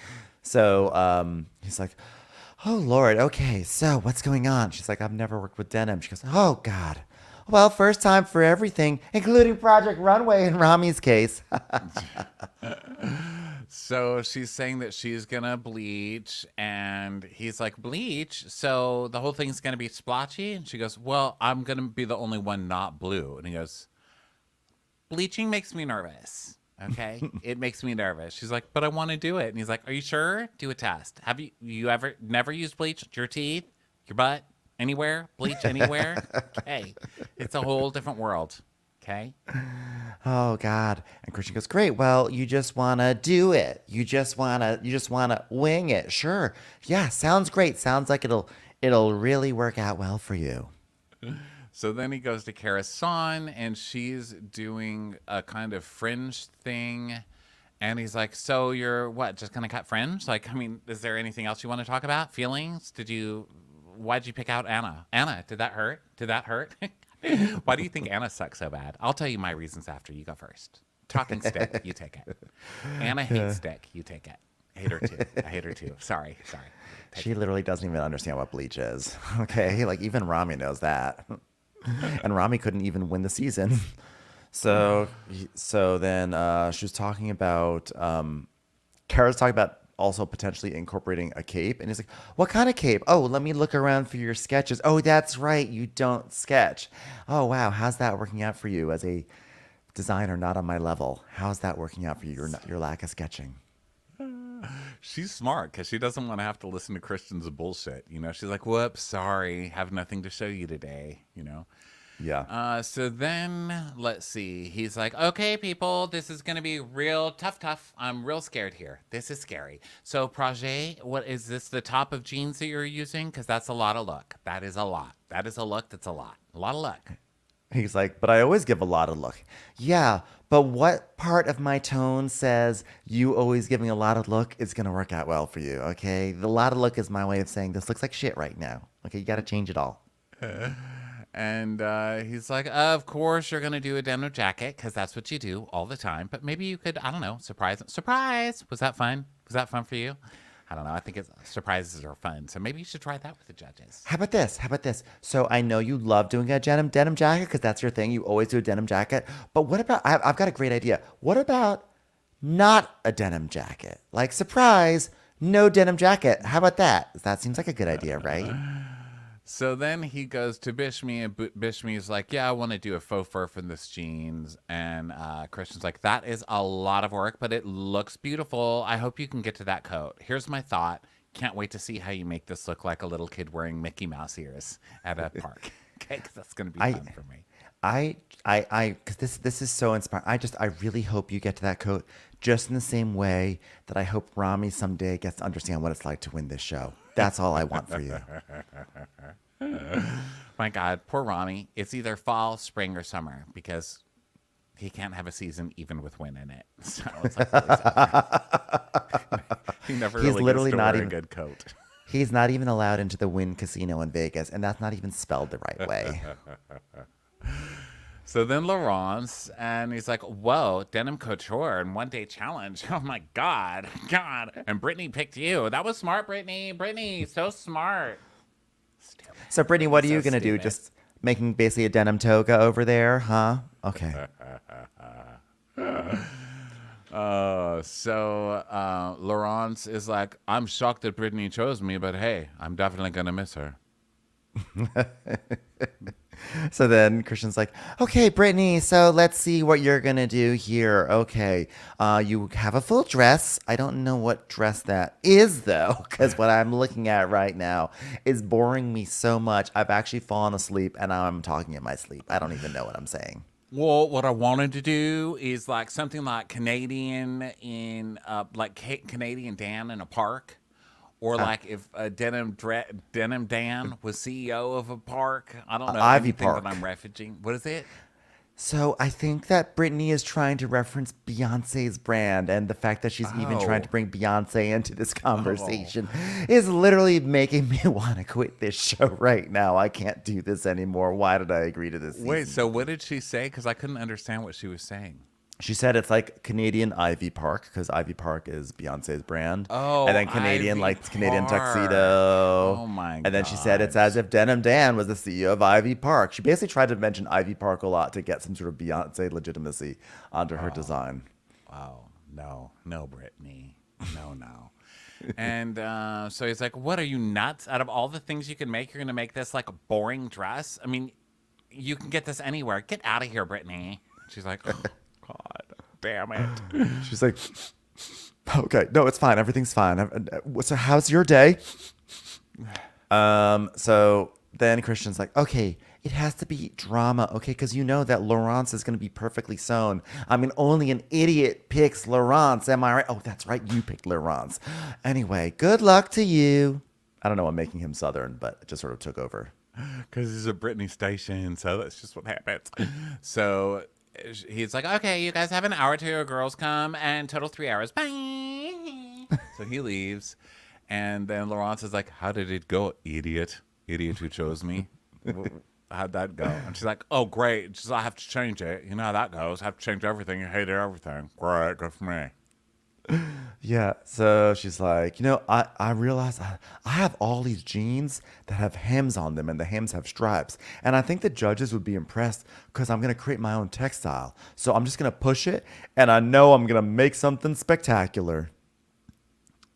so he's like, oh Lord, okay, so what's going on? She's like, I've never worked with denim. She goes, oh God. Well, first time for everything, including Project Runway in Rami's case. So she's saying that she's gonna bleach, and he's like, bleach? So the whole thing's gonna be splotchy? And she goes, well, I'm gonna be the only one not blue. And he goes, bleaching makes me nervous. Okay, it makes me nervous. She's like, but I want to do it. And he's like, are you sure? Do a test. Have you ever never used bleach? Your teeth, your butt, anywhere? Bleach anywhere? Okay, it's a whole different world. Okay. Oh God. And Christian goes, great. Well, you just want to do it. You just want to wing it. Sure. Yeah. Sounds great. Sounds like it'll really work out well for you. So then he goes to Kara Son, and she's doing a kind of fringe thing. And he's like, so you're what, just going to cut fringe? Like, I mean, is there anything else you want to talk about? Feelings? Why'd you pick out Anna? Anna, did that hurt? Did that hurt? Why do you think Anna sucks so bad? I'll tell you my reasons after. You go first. Talking stick, you take it. Anna hates stick, you take it. I hate her too. I hate her too. Sorry. She literally doesn't even understand what bleach is. Okay, like even Rami knows that, and Rami couldn't even win the season. So then she was talking about Kara's talking about also potentially incorporating a cape, and he's like, "What kind of cape? Oh, let me look around for your sketches. Oh, that's right, you don't sketch. Oh wow, how's that working out for you as a designer not on my level? How's that working out for you? Your lack of sketching." She's smart because she doesn't want to have to listen to Christian's bullshit. You know, she's like, whoops, sorry, have nothing to show you today, you know? Yeah. So then let's see. He's like, okay, people, this is going to be real tough. I'm real scared here. This is scary. So Project, what is this, the top of jeans that you're using? Because that's a lot of look. That is a lot. That is a look that's a lot. A lot of look. He's like, but I always give a lot of look. Yeah, but what part of my tone says you always giving a lot of look is going to work out well for you, okay? The lot of look is my way of saying this looks like shit right now. Okay, you got to change it all. And he's like, of course you're going to do a denim jacket because that's what you do all the time. But maybe you could, I don't know, surprise. Was that fun? Was that fun for you? I don't know. I think surprises are fun. So maybe you should try that with the judges. How about this? So I know you love doing a denim jacket because that's your thing. You always do a denim jacket. But what about, I've got a great idea. What about not a denim jacket? Like, surprise, no denim jacket. How about that? That seems like a good idea, right? So then he goes to Bishmi, and Bishmi is like, yeah, I want to do a faux fur from this jeans. And Christian's like, that is a lot of work, but it looks beautiful. I hope you can get to that coat. Here's my thought. Can't wait to see how you make this look like a little kid wearing Mickey Mouse ears at a park. Okay, because that's going to be fun for me. Because this is so inspiring. I really hope you get to that coat just in the same way that I hope Rami someday gets to understand what it's like to win this show. That's all I want for you. My God, poor Rami. It's either fall, spring, or summer because he can't have a season even with win in it. So it's like really he never He's really literally gets to not wear even a good coat. He's not even allowed into the Wynn Casino in Vegas, and that's not even spelled the right way. So then Laurence, and he's like, whoa, denim couture and 1 day challenge. Oh my God. And Brittany picked you. That was smart, Brittany. Brittany, so smart. Stupid. So, Brittany, what are you So going to do? stupid. Just making basically a denim toga over there, huh? Okay. So Laurence is like, I'm shocked that Brittany chose me, but hey, I'm definitely going to miss her. So then Christian's like, okay, Brittany, so let's see what you're going to do here. Okay. You have a full dress. I don't know what dress that is, though, because what I'm looking at right now is boring me so much. I've actually fallen asleep, and I'm talking in my sleep. I don't even know what I'm saying. Well, what I wanted to do is like something like Canadian Canadian Dan in a park. Or like if Denim Dan was CEO of a park. I don't know. Ivy anything Park. that I'm referencing. What is it? So I think that Britney is trying to reference Beyonce's brand, and the fact that she's even trying to bring Beyonce into this conversation is literally making me want to quit this show right now. I can't do this anymore. Why did I agree to this season? Wait, so what did she say? Because I couldn't understand what she was saying. She said it's like Canadian Ivy Park because Ivy Park is Beyonce's brand. Oh, and then Canadian Ivy like Canadian Park. tuxedo. Oh my And then she said it's as if Denim Dan was the CEO of Ivy Park. She basically tried to mention Ivy Park a lot to get some sort of Beyonce legitimacy onto her design. Oh, no, Brittany. No. And so he's like, what, are you nuts? Out of all the things you can make, you're going to make this like a boring dress? I mean, you can get this anywhere. Get out of here, Brittany. She's like, oh, God, damn it. She's like, okay, no, it's fine. Everything's fine. So how's your day? So then Christian's like, okay, it has to be drama, okay? Because you know that Laurence is going to be perfectly sewn. I mean, only an idiot picks Laurence. Am I right? Oh, that's right. You picked Laurence. Anyway, good luck to you. I don't know. I'm making him Southern, but it just sort of took over. because he's a Britney station, so that's just what happens. So he's like, okay, you guys have an hour till your girls come, and total 3 hours. Bye. So he leaves, and then Laurence is like, how did it go, idiot? Idiot who chose me. How'd that go? And she's like, oh, great. She's like, I have to change it. You know how that goes. I have to change everything. You hated everything. Great. Good for me. Yeah, so she's like, I realize I have all these jeans that have hems on them, and the hems have stripes. And I think the judges would be impressed because I'm going to create my own textile. So I'm just going to push it, and I know I'm going to make something spectacular.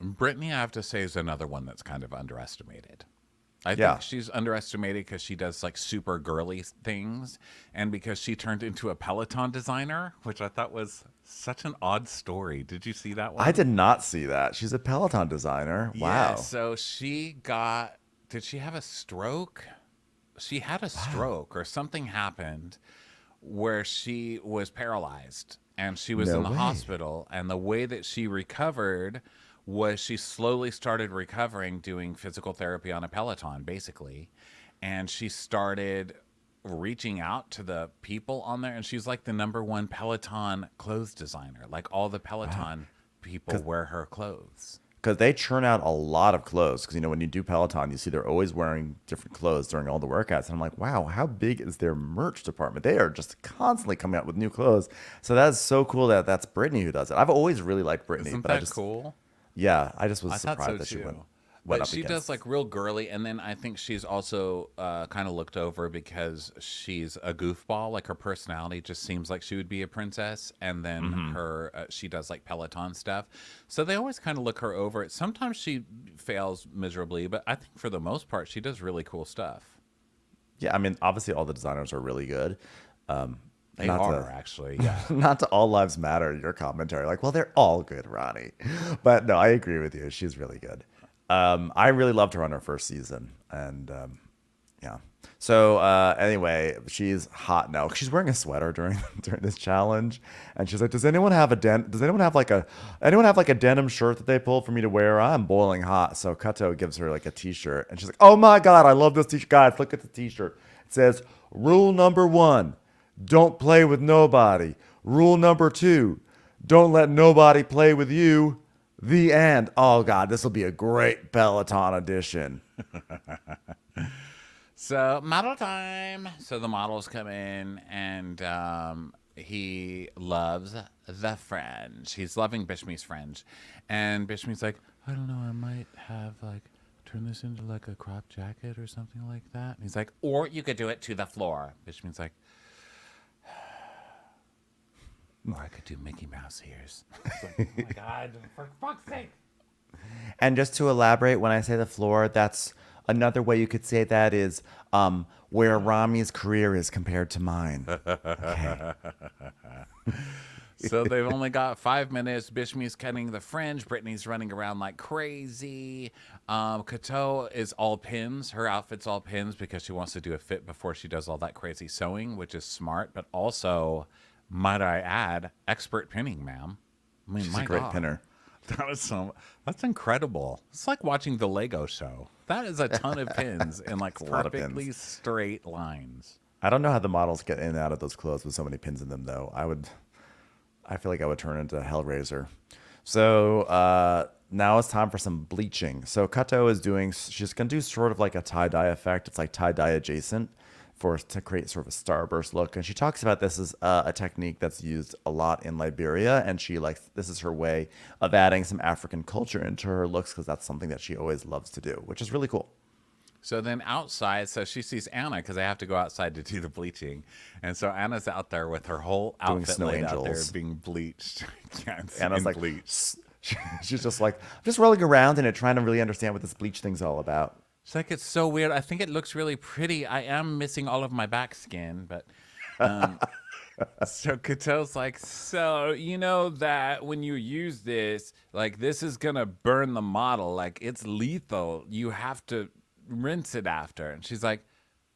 Brittany, I have to say, is another one that's kind of underestimated. I Yeah. think she's underestimated because she does like super girly things, and because she turned into a Peloton designer, which I thought was such an odd story. Did you see that one? I did not see that. She's a Peloton designer. Yeah, Wow. so did she have a stroke? She had a stroke or something happened where she was paralyzed and she was No in the way. hospital. And the way that she recovered was she slowly started recovering doing physical therapy on a Peloton, basically. And she started reaching out to the people on there. And she's like the #1 Peloton clothes designer. Like all the Peloton people wear her clothes. Because they churn out a lot of clothes. Because, when you do Peloton, you see they're always wearing different clothes during all the workouts. And I'm like, wow, how big is their merch department? They are just constantly coming out with new clothes. So that's so cool that that's Brittany who does it. I've always really liked Brittany. Isn't but that I just, cool? Yeah, I just was I thought surprised so that she too. went But up she against. does like real girly, and then I think she's also kind of looked over because she's a goofball. Like her personality just seems like she would be a princess, and then she does like Peloton stuff. So they always kind of look her over. Sometimes she fails miserably, but I think for the most part she does really cool stuff. Yeah, I mean, obviously all the designers are really good. They Not are to- actually, yeah. Not to all lives matter, your commentary. Like, well, they're all good, Ronnie. But no, I agree with you. She's really good. I really loved her on her first season. And yeah. So anyway, she's hot now. She's wearing a sweater during this challenge. And she's like, does anyone have like a denim shirt that they pulled for me to wear? I'm boiling hot. So Kato gives her like a t-shirt. And she's like, oh my God, I love this t-shirt. Guys, look at the t-shirt. It says, rule number 1. Don't play with nobody. Rule number 2, don't let nobody play with you. The end. Oh, God, this will be a great Peloton edition. So model time. So the models come in, and he loves the fringe. He's loving Bishmi's fringe, and Bishmi's like, I don't know, I might have like turn this into like a crop jacket or something like that. And he's like, or you could do it to the floor. Bishmi's like, or I could do Mickey Mouse ears. It's like, oh my God, for fuck's sake. And just to elaborate, when I say the floor, that's another way you could say that is where Rami's career is compared to mine. Okay. So they've only got 5 minutes. Bishmi's cutting the fringe. Brittany's running around like crazy. Kato is all pins. Her outfit's all pins because she wants to do a fit before she does all that crazy sewing, which is smart, but also, might I add, expert pinning, ma'am. I mean, She's my a great God. pinner. That's incredible. It's like watching the Lego show. That is a ton of pins in like a lot of perfectly pins. straight lines. I don't know how the models get in and out of those clothes with so many pins in them, though. I feel like I would turn into Hellraiser. So now it's time for some bleaching. So Kato she's going to do sort of like a tie-dye effect. It's like tie-dye adjacent to create sort of a starburst look. And she talks about this as a technique that's used a lot in Liberia. And this is her way of adding some African culture into her looks because that's something that she always loves to do, which is really cool. So then outside, so she sees Anna because they have to go outside to do the bleaching. And so Anna's out there with her whole Doing outfit snow laid out there angels. being bleached. Yes, Anna's and like, bleached. she's just like, I'm just rolling around in it, trying to really understand what this bleach thing's all about. It's like, it's so weird. I think it looks really pretty. I am missing all of my back skin, but so Kato's like, so you know that when you use this, like this is gonna burn the model. Like it's lethal. You have to rinse it after. And she's like,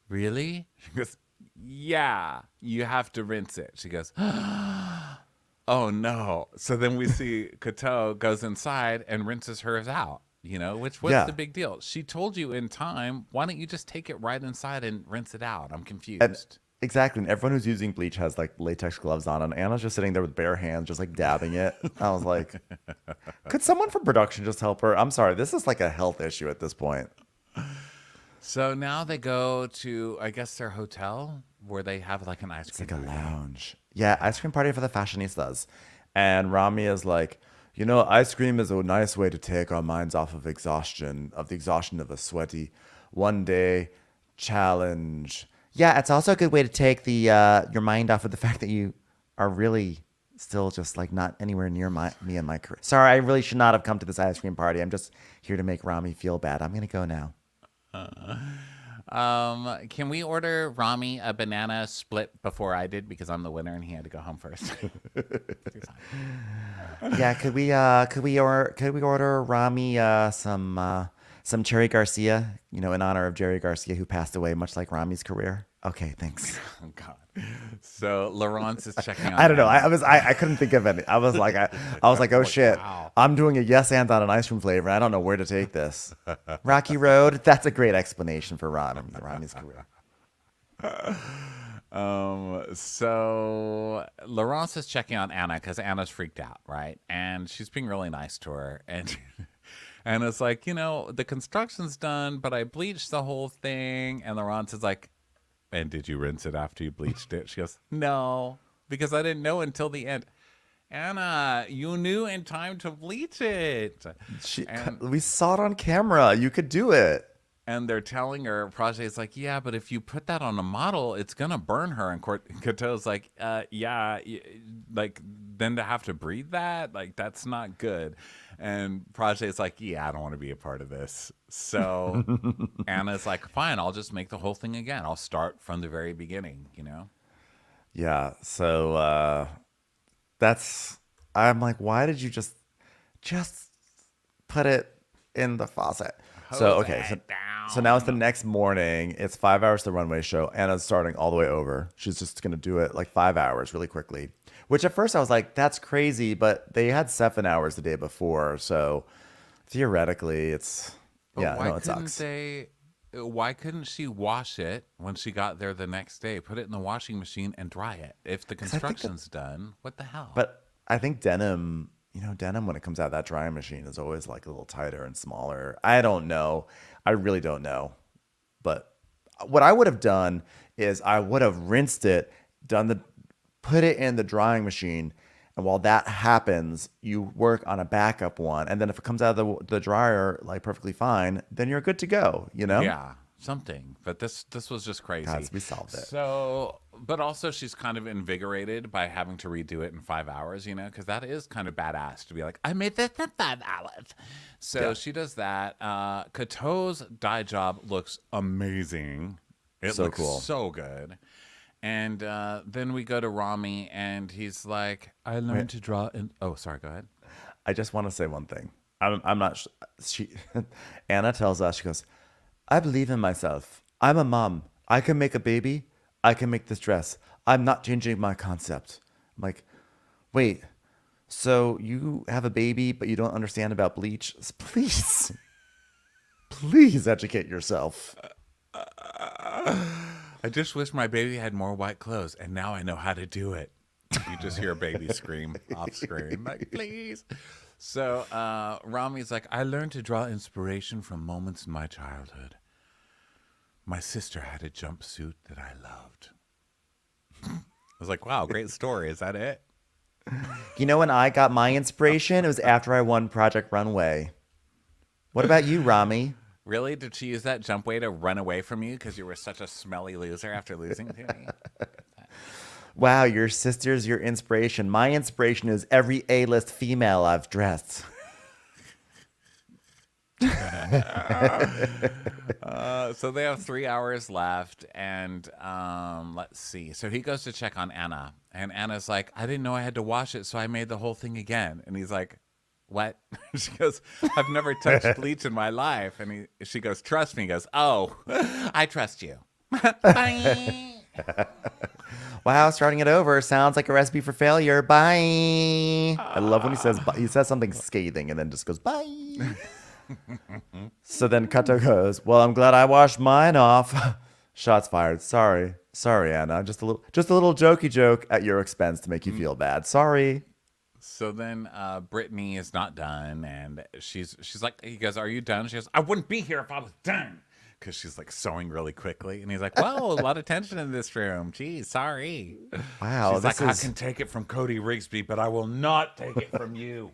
really? She goes, yeah, you have to rinse it. She goes, oh no. So then we see Kato goes inside and rinses hers out. Which what's the big deal? She told you in time. Why don't you just take it right inside and rinse it out? I'm confused. And exactly. And everyone who's using bleach has like latex gloves on, and Anna's just sitting there with bare hands, just like dabbing it. I was like, could someone from production just help her? I'm sorry. This is like a health issue at this point. So now they go to, I guess, their hotel where they have like an ice It's cream like a party. lounge. Yeah, ice cream party for the fashionistas. And Rami is like, ice cream is a nice way to take our minds off of the exhaustion of a sweaty one day challenge. Yeah, it's also a good way to take the your mind off of the fact that you are really still just like not anywhere near me and my career. Sorry, I really should not have come to this ice cream party. I'm just here to make Rami feel bad. I'm gonna go now. Can we order Rami a banana split before I did because I'm the winner and he had to go home first? Yeah, could we order Rami some Cherry Garcia, in honor of Jerry Garcia, who passed away, much like Rami's career. Okay, thanks. Oh God. So Laurence is checking on. I don't know. Anna. I couldn't think of any. I was like, oh shit. Wow. I'm doing a yes and on an ice cream flavor. I don't know where to take this. Rocky Road. That's a great explanation for Rami's career. So Laurence is checking on Anna because Anna's freaked out, right? And she's being really nice to her. And it's like, the construction's done, but I bleached the whole thing. And Laurence is like, and did you rinse it after you bleached it? She goes, no, because I didn't know until the end. Anna, you knew in time to bleach it. We saw it on camera. You could do it. And they're telling her, Project's like, yeah, but if you put that on a model, it's going to burn her. And Coteau's like, yeah, like, then to have to breathe that, like, that's not good. And Project's like, yeah, I don't want to be a part of this. So Anna's like, fine, I'll just make the whole thing again. I'll start from the very beginning, Yeah. So I'm like, why did you just put it in the faucet? So now it's the next morning. It's 5 hours to the runway show. Anna's starting all the way over. She's just going to do it like 5 hours really quickly, which at first I was like, that's crazy. But they had 7 hours the day before. So theoretically, it sucks. Why couldn't she wash it when she got there the next day? Put it in the washing machine and dry it. If the construction's done, what the hell? But I think denim, denim when it comes out of that drying machine is always like a little tighter and smaller. I don't know. I really don't know. But what I would have done is I would have rinsed it, put it in the drying machine, and while that happens, you work on a backup one. And then if it comes out of the dryer like perfectly fine, then you're good to go, Yeah, something. But this was just crazy. God, we solved it. So, but also she's kind of invigorated by having to redo it in 5 hours, because that is kind of badass to be like, I made this in 5 hours. So she does that. Coteau's dye job looks amazing. It looks cool. So good. And then we go to Rami, and he's like, I learned to draw. Oh, sorry, go ahead. I just want to say one thing. I'm not. Anna tells us, she goes, I believe in myself. I'm a mom. I can make a baby. I can make this dress. I'm not changing my concept. I'm like, wait, so you have a baby, but you don't understand about bleach? Please educate yourself. I just wish my baby had more white clothes, and now I know how to do it. You just hear a baby scream off screen, like, please. So Rami's like, I learned to draw inspiration from moments in my childhood. My sister had a jumpsuit that I loved. I was like, wow, great story. Is that it? When I got my inspiration, it was after I won Project Runway. What about you, Rami? Really? Did she use that jump way to run away from you because you were such a smelly loser after losing to me? Wow, your sister's your inspiration. My inspiration is every A-list female I've dressed. So they have 3 hours left, and let's see. So he goes to check on Anna, and Anna's like, I didn't know I had to wash it, so I made the whole thing again. And he's like, what? She goes, I've never touched bleach in my life. And she goes, trust me. He goes, oh, I trust you. Bye. Wow, starting it over sounds like a recipe for failure. Bye. I love when he says something scathing and then just goes bye. So then Kato goes, well, I'm glad I washed mine off. Shots fired. Sorry. Sorry, Anna. Just a little jokey joke at your expense to make you feel bad. Sorry. So then Brittany is not done, and she's like, he goes, "Are you done?" She goes, "I wouldn't be here if I was done," because she's like sewing really quickly. And he's like, "Well, a lot of tension in this room. Geez, sorry." Wow. She's This like, "I is can take it from Cody Rigsby, but I will not take it from you."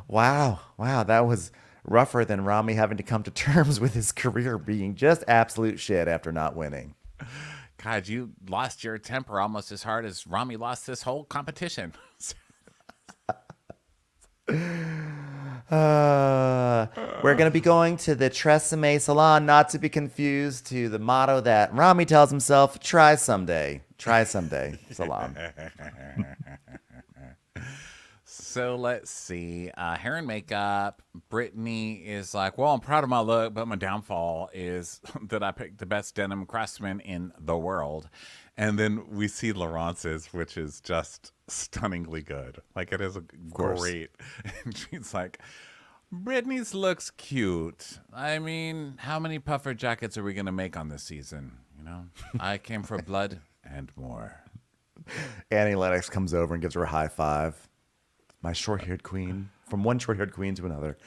wow. Wow. That was rougher than Rami having to come to terms with his career being just absolute shit after not winning. God, you lost your temper almost as hard as Rami lost this whole competition. We're going to be going to the Tresemme salon, not to be confused to the motto that Rami tells himself, try someday salon. So let's see. Hair and makeup. Brittany is like, well, I'm proud of my look, but my downfall is that I picked the best denim craftsman in the world. And then we see Laurence's, which is just stunningly good. Like, it is course. great. And she's like, Brittany's looks cute. I mean, how many puffer jackets are we going to make on this season? You know, I came for blood and more. Annie Lennox comes over and gives her a high five. My short-haired queen, from one short-haired queen to another.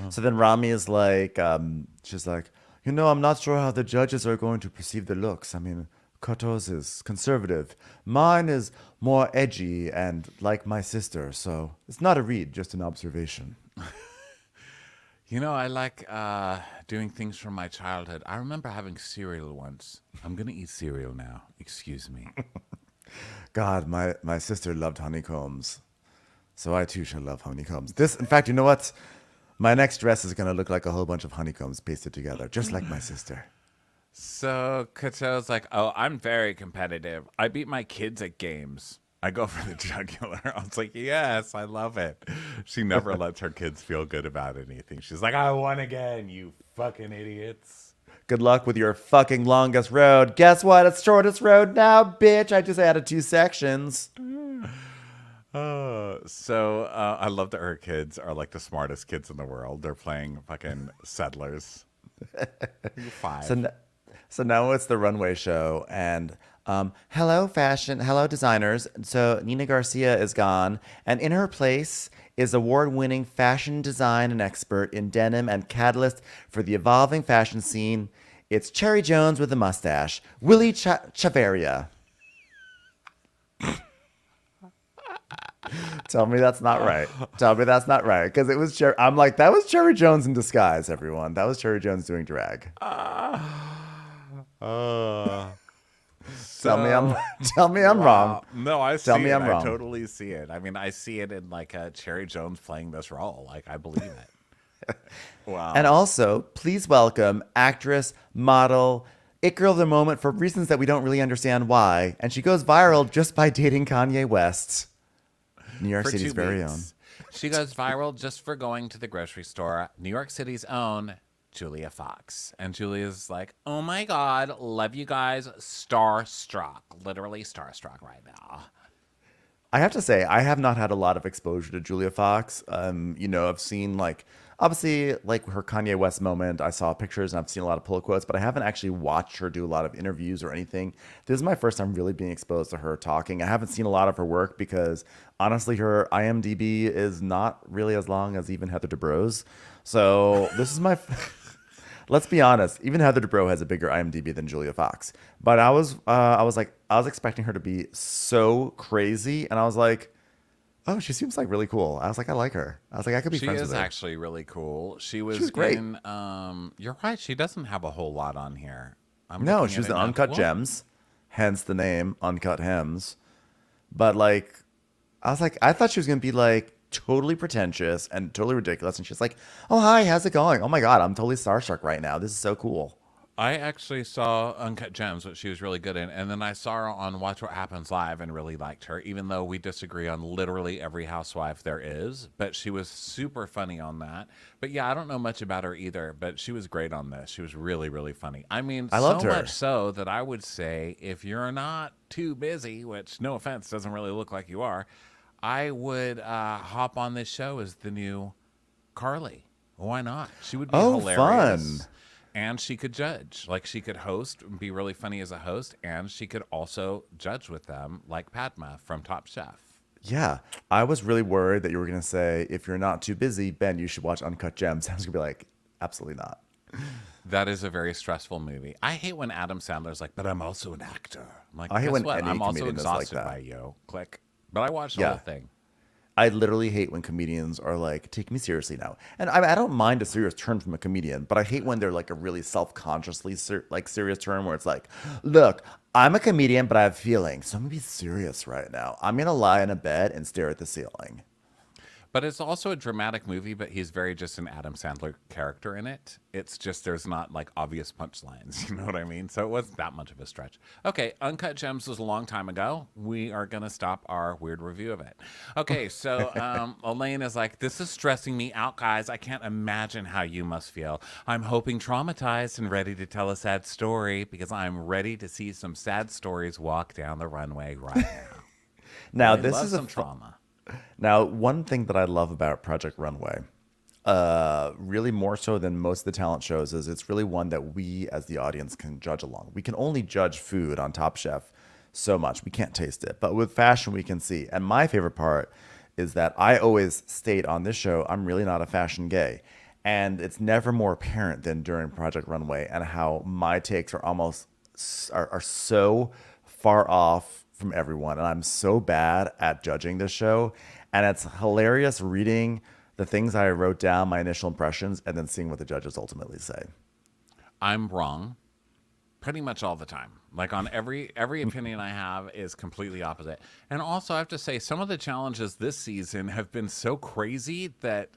So then Rami is like, she's like, I'm not sure how the judges are going to perceive the looks. I mean, Kato's is conservative. Mine is more edgy and like my sister. So it's not a read, just an observation. I like doing things from my childhood. I remember having cereal once. I'm going to eat cereal now. Excuse me. God, my sister loved honeycombs. So I too shall love honeycombs. In fact, you know what? My next dress is going to look like a whole bunch of honeycombs pasted together, just like my sister. So Kato's like, oh, I'm very competitive. I beat my kids at games. I go for the jugular. I was like, yes, I love it. She never lets her kids feel good about anything. She's like, I won again, you fucking idiots. Good luck with your fucking longest road. Guess what? It's shortest road now, bitch. I just added 2 sections. I love that her kids are like the smartest kids in the world. They're playing fucking settlers. You're 5. So now it's the runway show, and hello designers. So Nina Garcia is gone, and in her place is award-winning fashion design and expert in denim and catalyst for the evolving fashion scene. It's Cherry Jones with a mustache, Willie Chaveria. Tell me that's not right. Tell me that's not right. Because it was I'm like, that was Cherry Jones in disguise, everyone. That was Cherry Jones doing drag. Tell me I'm wrong. No, I see Tell me it. I'm I wrong. totally see it. I mean, I see it in like Cherry Jones playing this role. Like, I believe it. Wow. And also, please welcome actress, model, it girl of the moment for reasons that we don't really understand why. And she goes viral just by dating Kanye West. New York For City's 2 very own. weeks. She goes viral just for going to the grocery store. New York City's own Julia Fox. And Julia's like, oh my God, love you guys. Starstruck. Literally starstruck right now. I have to say, I have not had a lot of exposure to Julia Fox. I've seen obviously her Kanye West moment. I saw pictures and I've seen a lot of pull quotes, but I haven't actually watched her do a lot of interviews or anything. This is my first time really being exposed to her talking. I haven't seen a lot of her work because honestly, her IMDb is not really as long as even Heather Dubrow's. So this is my. Let's be honest. Even Heather Dubrow has a bigger IMDb than Julia Fox. But I was expecting her to be so crazy, and I was like, oh, she seems like really cool. I was like, I like her. I was like, I could be friends with her. She is actually really cool. She was great. in, you're right. She doesn't have a whole lot on here. No, she was in Uncut Gems, hence the name Uncut Hems. But I thought she was going to be totally pretentious and totally ridiculous. And she's like, oh, hi, how's it going? Oh my God, I'm totally starstruck right now. This is so cool. I actually saw Uncut Gems, which she was really good in, and then I saw her on Watch What Happens Live and really liked her, even though we disagree on literally every housewife there is. But she was super funny on that. But yeah, I don't know much about her either, but she was great on this. She was really, really funny. I mean, I loved so her. much so that I would say if you're not too busy, which no offense, doesn't really look like you are, I would hop on this show as the new Carly. Why not? She would be Oh, fun. hilarious. And she could judge. Like she could host, and be really funny as a host, and she could also judge with them, like Padma from Top Chef. Yeah. I was really worried that you were going to say, if you're not too busy, Ben, you should watch Uncut Gems. I was going to be like, absolutely not. That is a very stressful movie. I hate when Adam Sandler's like, but I'm also an actor. I'm like, I hate guess when what? any I'm also comedian is like exhausted that. by you. Click. But I watched the Yeah. whole thing. I literally hate when comedians are like, take me seriously now. And I don't mind a serious turn from a comedian, but I hate when they're like a really self-consciously serious turn where it's like, look, I'm a comedian, but I have feelings. So I'm going to be serious right now. I'm going to lie in a bed and stare at the ceiling. But it's also a dramatic movie, but he's very just an Adam Sandler character in it. It's just there's not like obvious punchlines. You know what I mean? So it wasn't that much of a stretch. Okay, Uncut Gems was a long time ago. We are going to stop our weird review of it. Okay, so Elaine is like, this is stressing me out, guys. I can't imagine how you must feel. I'm hoping traumatized and ready to tell a sad story because I'm ready to see some sad stories walk down the runway right now. Now, Elaine this loves is a some trauma. Now, one thing that I love about Project Runway, really more so than most of the talent shows, is it's really one that we as the audience can judge along. We can only judge food on Top Chef so much. We can't taste it. But with fashion, we can see. And my favorite part is that I always state on this show, I'm really not a fashion gay. And it's never more apparent than during Project Runway, and how my takes are almost are so far off from everyone, and I'm so bad at judging this show. And it's hilarious reading the things I wrote down, my initial impressions, and then seeing what the judges ultimately say. I'm wrong pretty much all the time. Like on every opinion I have is completely opposite. And also I have to say some of the challenges this season have been so crazy that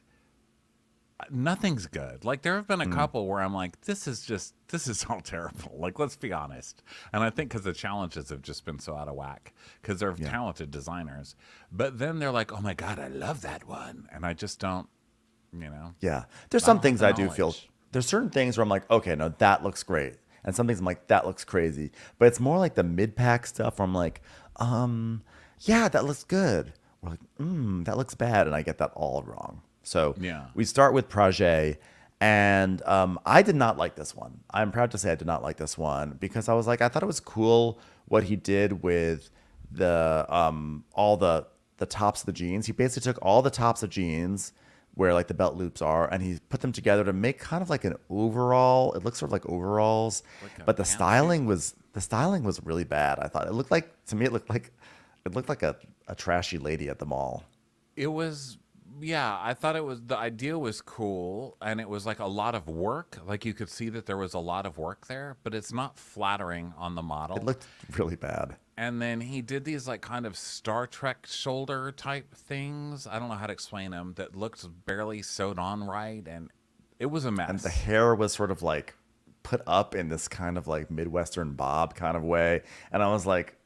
nothing's good. Like there have been a couple where I'm like, this is all terrible. Like, let's be honest. And I think because the challenges have just been so out of whack because they're talented designers. But then they're like, oh my God, I love that one. And I just don't, you know. Yeah. There's I some don't have things the I do feel, knowledge. there's certain things where I'm like, okay, no, that looks great. And some things I'm like, that looks crazy. But it's more like the mid-pack stuff where I'm like, yeah, that looks good. Or like, that looks bad. And I get that all wrong. So Yeah. we start with Project, and I did not like this one. I'm proud to say I did not like this one because I was like, I thought it was cool what he did with the all the tops of the jeans. He basically took all the tops of jeans where like the belt loops are, and he put them together to make kind of like an overall. It looks sort of like overalls, Like a but the pantsuit? styling was really bad. I thought it looked like, to me, it looked like a trashy lady at the mall. It was, yeah, I thought the idea was cool and it was like a lot of work. Like you could see that there was a lot of work there, but it's not flattering on the model. It looked really bad. And then he did these like kind of Star Trek shoulder type things. I don't know how to explain them, that looked barely sewed on right. And it was a mess. And the hair was sort of like put up in this kind of like Midwestern bob kind of way. And I was like,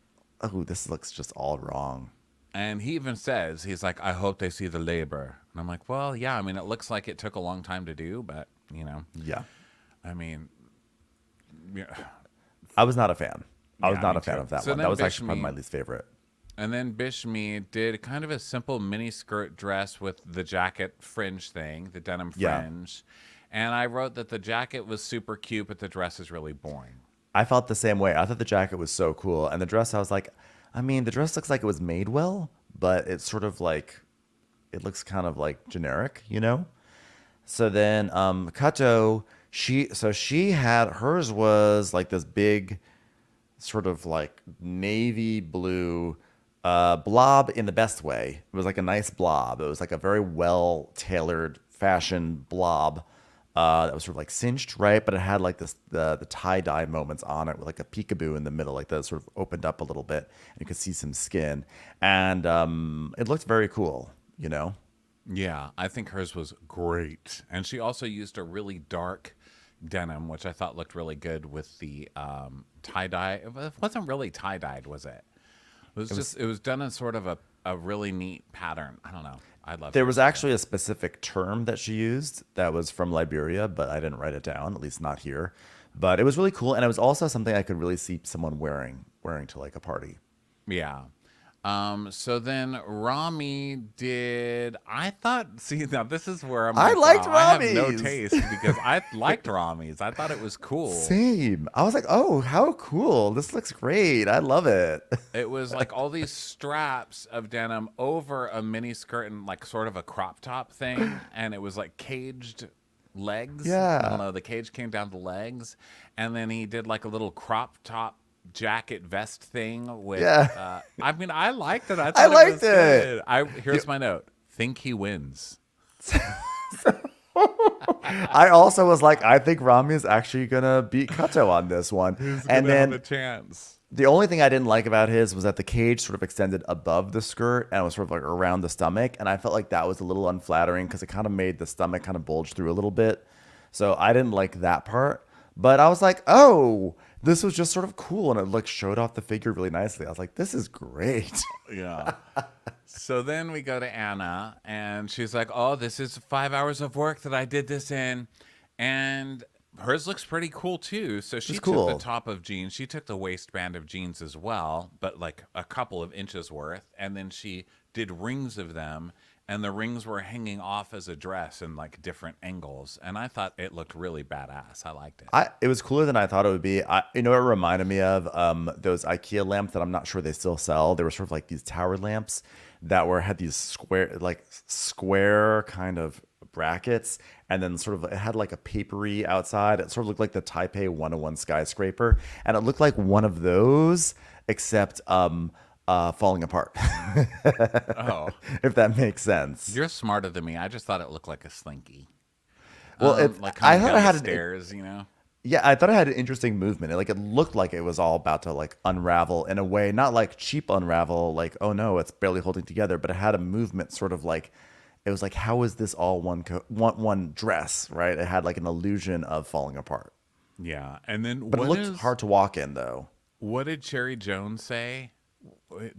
oh, this looks just all wrong. And he even says, he's like, I hope they see the labor. And I'm like, well, yeah, I mean, it looks like it took a long time to do, but, you know, Yeah. I mean, yeah. I was not a fan. I was Yeah, not me a fan too. of that So one. then That was actually probably Bishme- my least favorite. And then Bishme did kind of a simple mini skirt dress with the jacket fringe thing, the denim Yeah. fringe. And I wrote that the jacket was super cute, but the dress is really boring. I felt the same way. I thought the jacket was so cool. And the dress, I was like, I mean, the dress looks like it was made well, but it's sort of like, it looks kind of like generic, you know? So then Kato, she had, hers was like this big sort of like navy blue blob in the best way. It was like a nice blob. It was like a very well tailored fashion blob that was sort of like cinched, right? But it had like this the tie dye moments on it with like a peekaboo in the middle, like that sort of opened up a little bit, and you could see some skin, and it looked very cool, you know. Yeah, I think hers was great. And she also used a really dark denim, which I thought looked really good with the tie-dye. It wasn't really tie-dyed, was it? It was done in sort of a really neat pattern. I don't know. I love it. There was actually a specific term that she used that was from Liberia, but I didn't write it down, at least not here. But it was really cool, and it was also something I could really see someone wearing to like a party. Yeah. So then Rami did. I thought. See, now this is where I'm I like, liked wow, I have no Rami's. taste because I liked Rami's. I thought it was cool. Same. I was like, oh, how cool. This looks great. I love it. It was like all these straps of denim over a mini skirt and like sort of a crop top thing, and it was like caged legs. I don't Yeah. know. The cage came down the legs, and then he did like a little crop top jacket vest thing with. Yeah. I mean, I liked it. I I thought it liked was it. good. Here's my note. Think he wins. I also was like, I think Rami is actually gonna beat Kato on this one. Who's And gonna have a then chance? the only thing I didn't like about his was that the cage sort of extended above the skirt and it was sort of like around the stomach. And I felt like that was a little unflattering because it kind of made the stomach kind of bulge through a little bit. So I didn't like that part. But I was like, oh, this was just sort of cool. And it like showed off the figure really nicely. I was like, this is great. Yeah. So then we go to Anna, and she's like, "Oh, this is 5 hours of work that I did this in," and hers looks pretty cool too. So she It's took the cool. top of jeans, she took the waistband of jeans as well, but like a couple of inches worth, and then she did rings of them, and the rings were hanging off as a dress in like different angles, and I thought it looked really badass. I liked it. It was cooler than I thought it would be. You know, what it reminded me of those IKEA lamps that I'm not sure they still sell. They were sort of like these tower lamps that had these square kind of brackets, and then sort of it had like a papery outside. It sort of looked like the Taipei 101 skyscraper, and it looked like one of those, except falling apart. Oh, If that makes sense. you're smarter than me. I just thought it looked like a slinky. Well, Like I coming thought down it the had stairs, you know? yeah, I thought it had an interesting movement. It looked like it was all about to like unravel in a way, not like cheap unravel, like oh no, it's barely holding together, but it had a movement, sort of like it was like how is this all one dress, right? It had like an illusion of falling apart, Yeah. And then but it looked hard to walk in though. what did Cherry Jones say?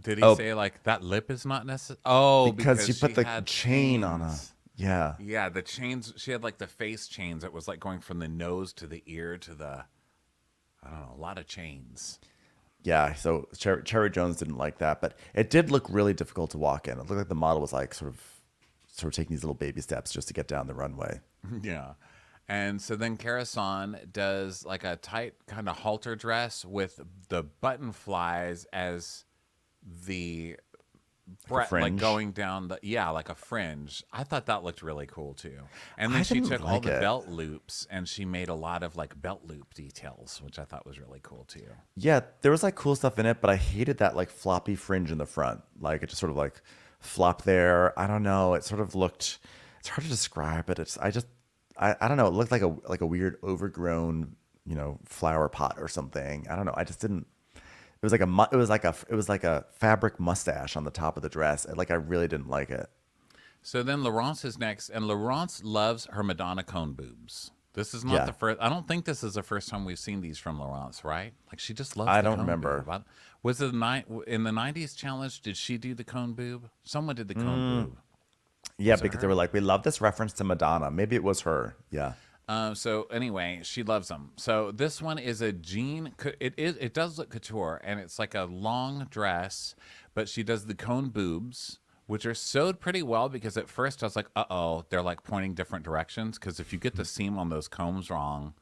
Did he Oh, say like that lip is not necessary? Oh, because she put the had chain on a chains. yeah. Yeah, the chains. She had like the face chains. It was like going from the nose to the ear to the. I don't know, a lot of chains. Yeah, so Cherry Jones didn't like that, but it did look really difficult to walk in. It looked like the model was like sort of taking these little baby steps just to get down the runway. Yeah. And so then Karasan does like a tight kind of halter dress with the button flies as the like fringe? going down the like a fringe. I thought that looked really cool too. And then I she didn't took all like the it. belt loops and she made a lot of like belt loop details, which I thought was really cool too. Yeah, there was like cool stuff in it, but I hated that like floppy fringe in the front. Like it just sort of like flopped there. I don't know. It sort of looked. It's hard to describe, but I don't know. It looked like a weird overgrown flower pot or something. I don't know. I just didn't. It was like it was like a fabric mustache on the top of the dress. Like I really didn't like it. So then Laurence is next, and Laurence loves her Madonna cone boobs. This is not Yeah. the first. I don't think this is the first time we've seen these from Laurence, right? Like she just loves. I the don't cone remember. Boob. Was it in the '90s challenge? Did she do the cone boob? Someone did the cone boob. Yeah, Was it because they her? were like, we love this reference to Madonna. Maybe it was her. Yeah. So anyway, she loves them. So this one is a jean. It does look couture, and it's like a long dress, but she does the cone boobs, which are sewed pretty well. Because at first I was like, they're like pointing different directions. Because if you get the seam on those cones wrong,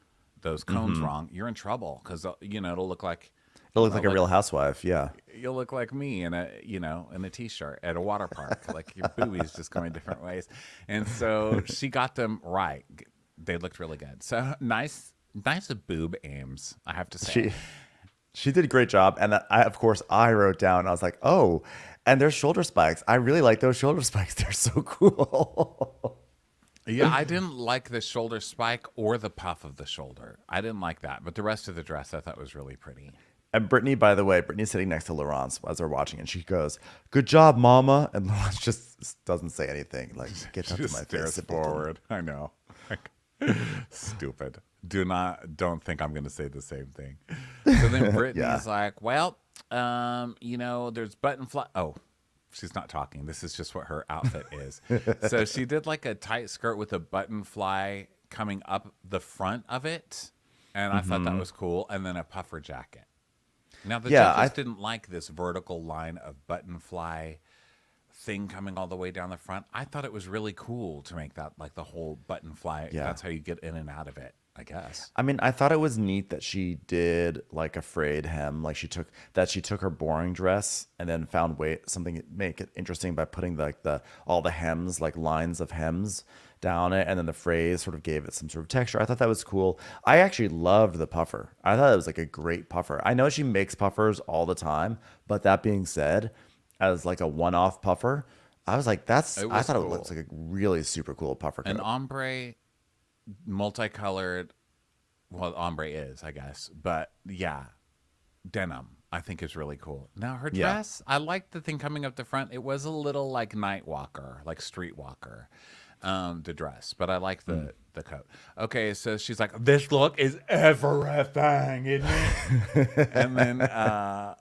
you're in trouble. Because it'll look like It looked like a Real Housewife. Yeah. you'll look like me in a t-shirt at a water park. Like your boobies just going different ways. And so she got them right. They looked really good. So nice boob aims, I have to say. She did a great job, and of course I wrote down. I was like, oh, and there's shoulder spikes. I really like those shoulder spikes. They're so cool. Yeah, I didn't like the shoulder spike or the puff of the shoulder. I didn't like that, but the rest of the dress I thought was really pretty. And Brittany, by the way, Brittany's sitting next to Laurence as they're watching, and she goes, "Good job, Mama." And Laurence just doesn't say anything. Like, get up to Just my face. stares Simpleton." forward. I know. Stupid. Don't think I'm going to say the same thing. So then Brittany's like, well, there's button fly. Oh, she's not talking. This is just what her outfit is. So she did like a tight skirt with a button fly coming up the front of it. And I thought that was cool. And then a puffer jacket. Now, the Yeah, judges didn't like this vertical line of button fly thing coming all the way down the front. I thought it was really cool to make that like the whole button fly. Yeah. That's how you get in and out of it, I guess. I mean, I thought it was neat that she did like a frayed hem, like she took her boring dress and then found something to make it interesting by putting like the all the hems, like lines of hems down it, and then the frays sort of gave it some sort of texture. I thought that was cool. I actually loved the puffer. I thought it was like a great puffer. I know she makes puffers all the time, but that being said, as like a one-off puffer, I was like, I thought cool. it looks like a really super cool puffer coat. An ombre, multicolored. Well, ombre is, I guess, but yeah, denim I think is really cool. Now her Yeah. dress, I liked the thing coming up the front. It was a little like night walker, like street walker, the dress, but I like the coat. Okay, so she's like, "This look is everything, isn't it?" And then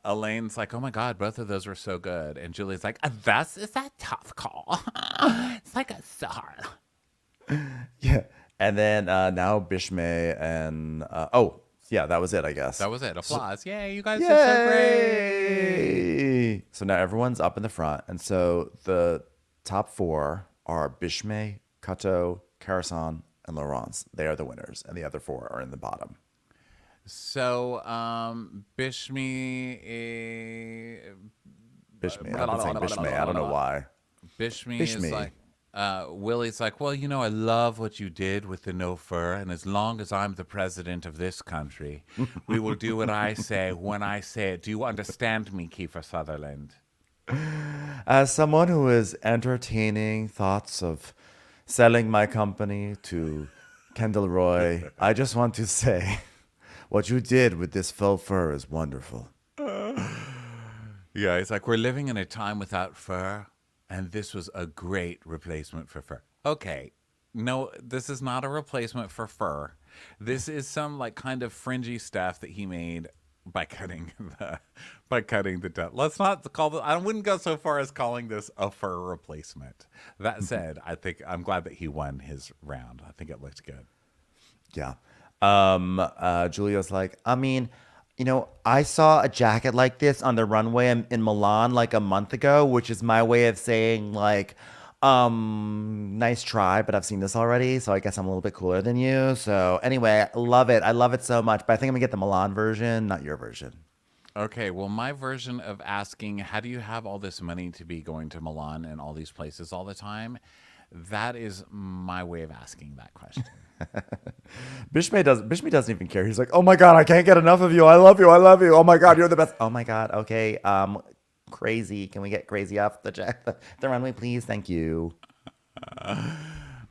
Elaine's like, "Oh my god, both of those were so good." And Julie's like, "This is a tough call. It's like a star." Yeah. And then now Bishme and yeah, that was it, I guess. That was it. Applause. Yay, you guys did so great. Yay! So now everyone's up in the front. And so the top four are Bishme, Kato, Karasan, and Laurence. They are the winners. And the other four are in the bottom. So, Bishme, Bishme. I've been saying Bishme. I don't know why. Bishme Bishme. is like, Willie's like, well, you know, I love what you did with the no fur, and as long as I'm the president of this country, we will do what I say when I say it. Do you understand me, Kiefer Sutherland? As someone who is entertaining thoughts of selling my company to Kendall Roy, I just want to say what you did with this faux fur is wonderful. Yeah, it's like, we're living in a time without fur, and this was a great replacement for fur. Okay, no, this is not a replacement for fur. This is some like kind of fringy stuff that he made by cutting the let's not call this, I wouldn't go so far as calling this a fur replacement. That said, I think I'm glad that he won his round. I think it looked good. Yeah. Julia's like, I mean, you know, I saw a jacket like this on the runway in Milan like a month ago, which is my way of saying like, nice try, but I've seen this already, so I guess I'm a little bit cooler than you. So anyway, I love it. I love it so much, but I think I'm gonna get the Milan version, not your version. Okay, well, my version of asking, how do you have all this money to be going to Milan and all these places all the time? That is my way of asking that question. Bishme doesn't even care. He's like, oh my god, I can't get enough of you. I love you. I love you. Oh my god, you're the best. Oh my god. Okay. Crazy. Can we get crazy off the runway, please? Thank you.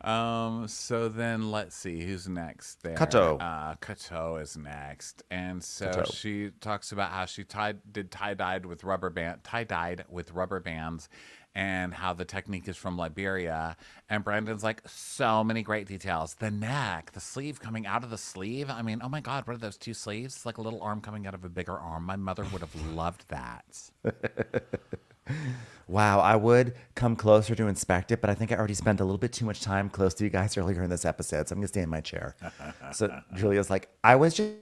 So then let's see who's next there. Kato. Kato is next, and so Kato. she talks about how she tie-dyed with rubber bands, and how the technique is from Liberia. And Brandon's like, so many great details. The neck, the sleeve coming out of the sleeve. I mean, oh my God, what are those two sleeves? It's like a little arm coming out of a bigger arm. My mother would have loved that. Wow, I would come closer to inspect it, but I think I already spent a little bit too much time close to you guys earlier in this episode, so I'm gonna stay in my chair. So Julia's like, I was just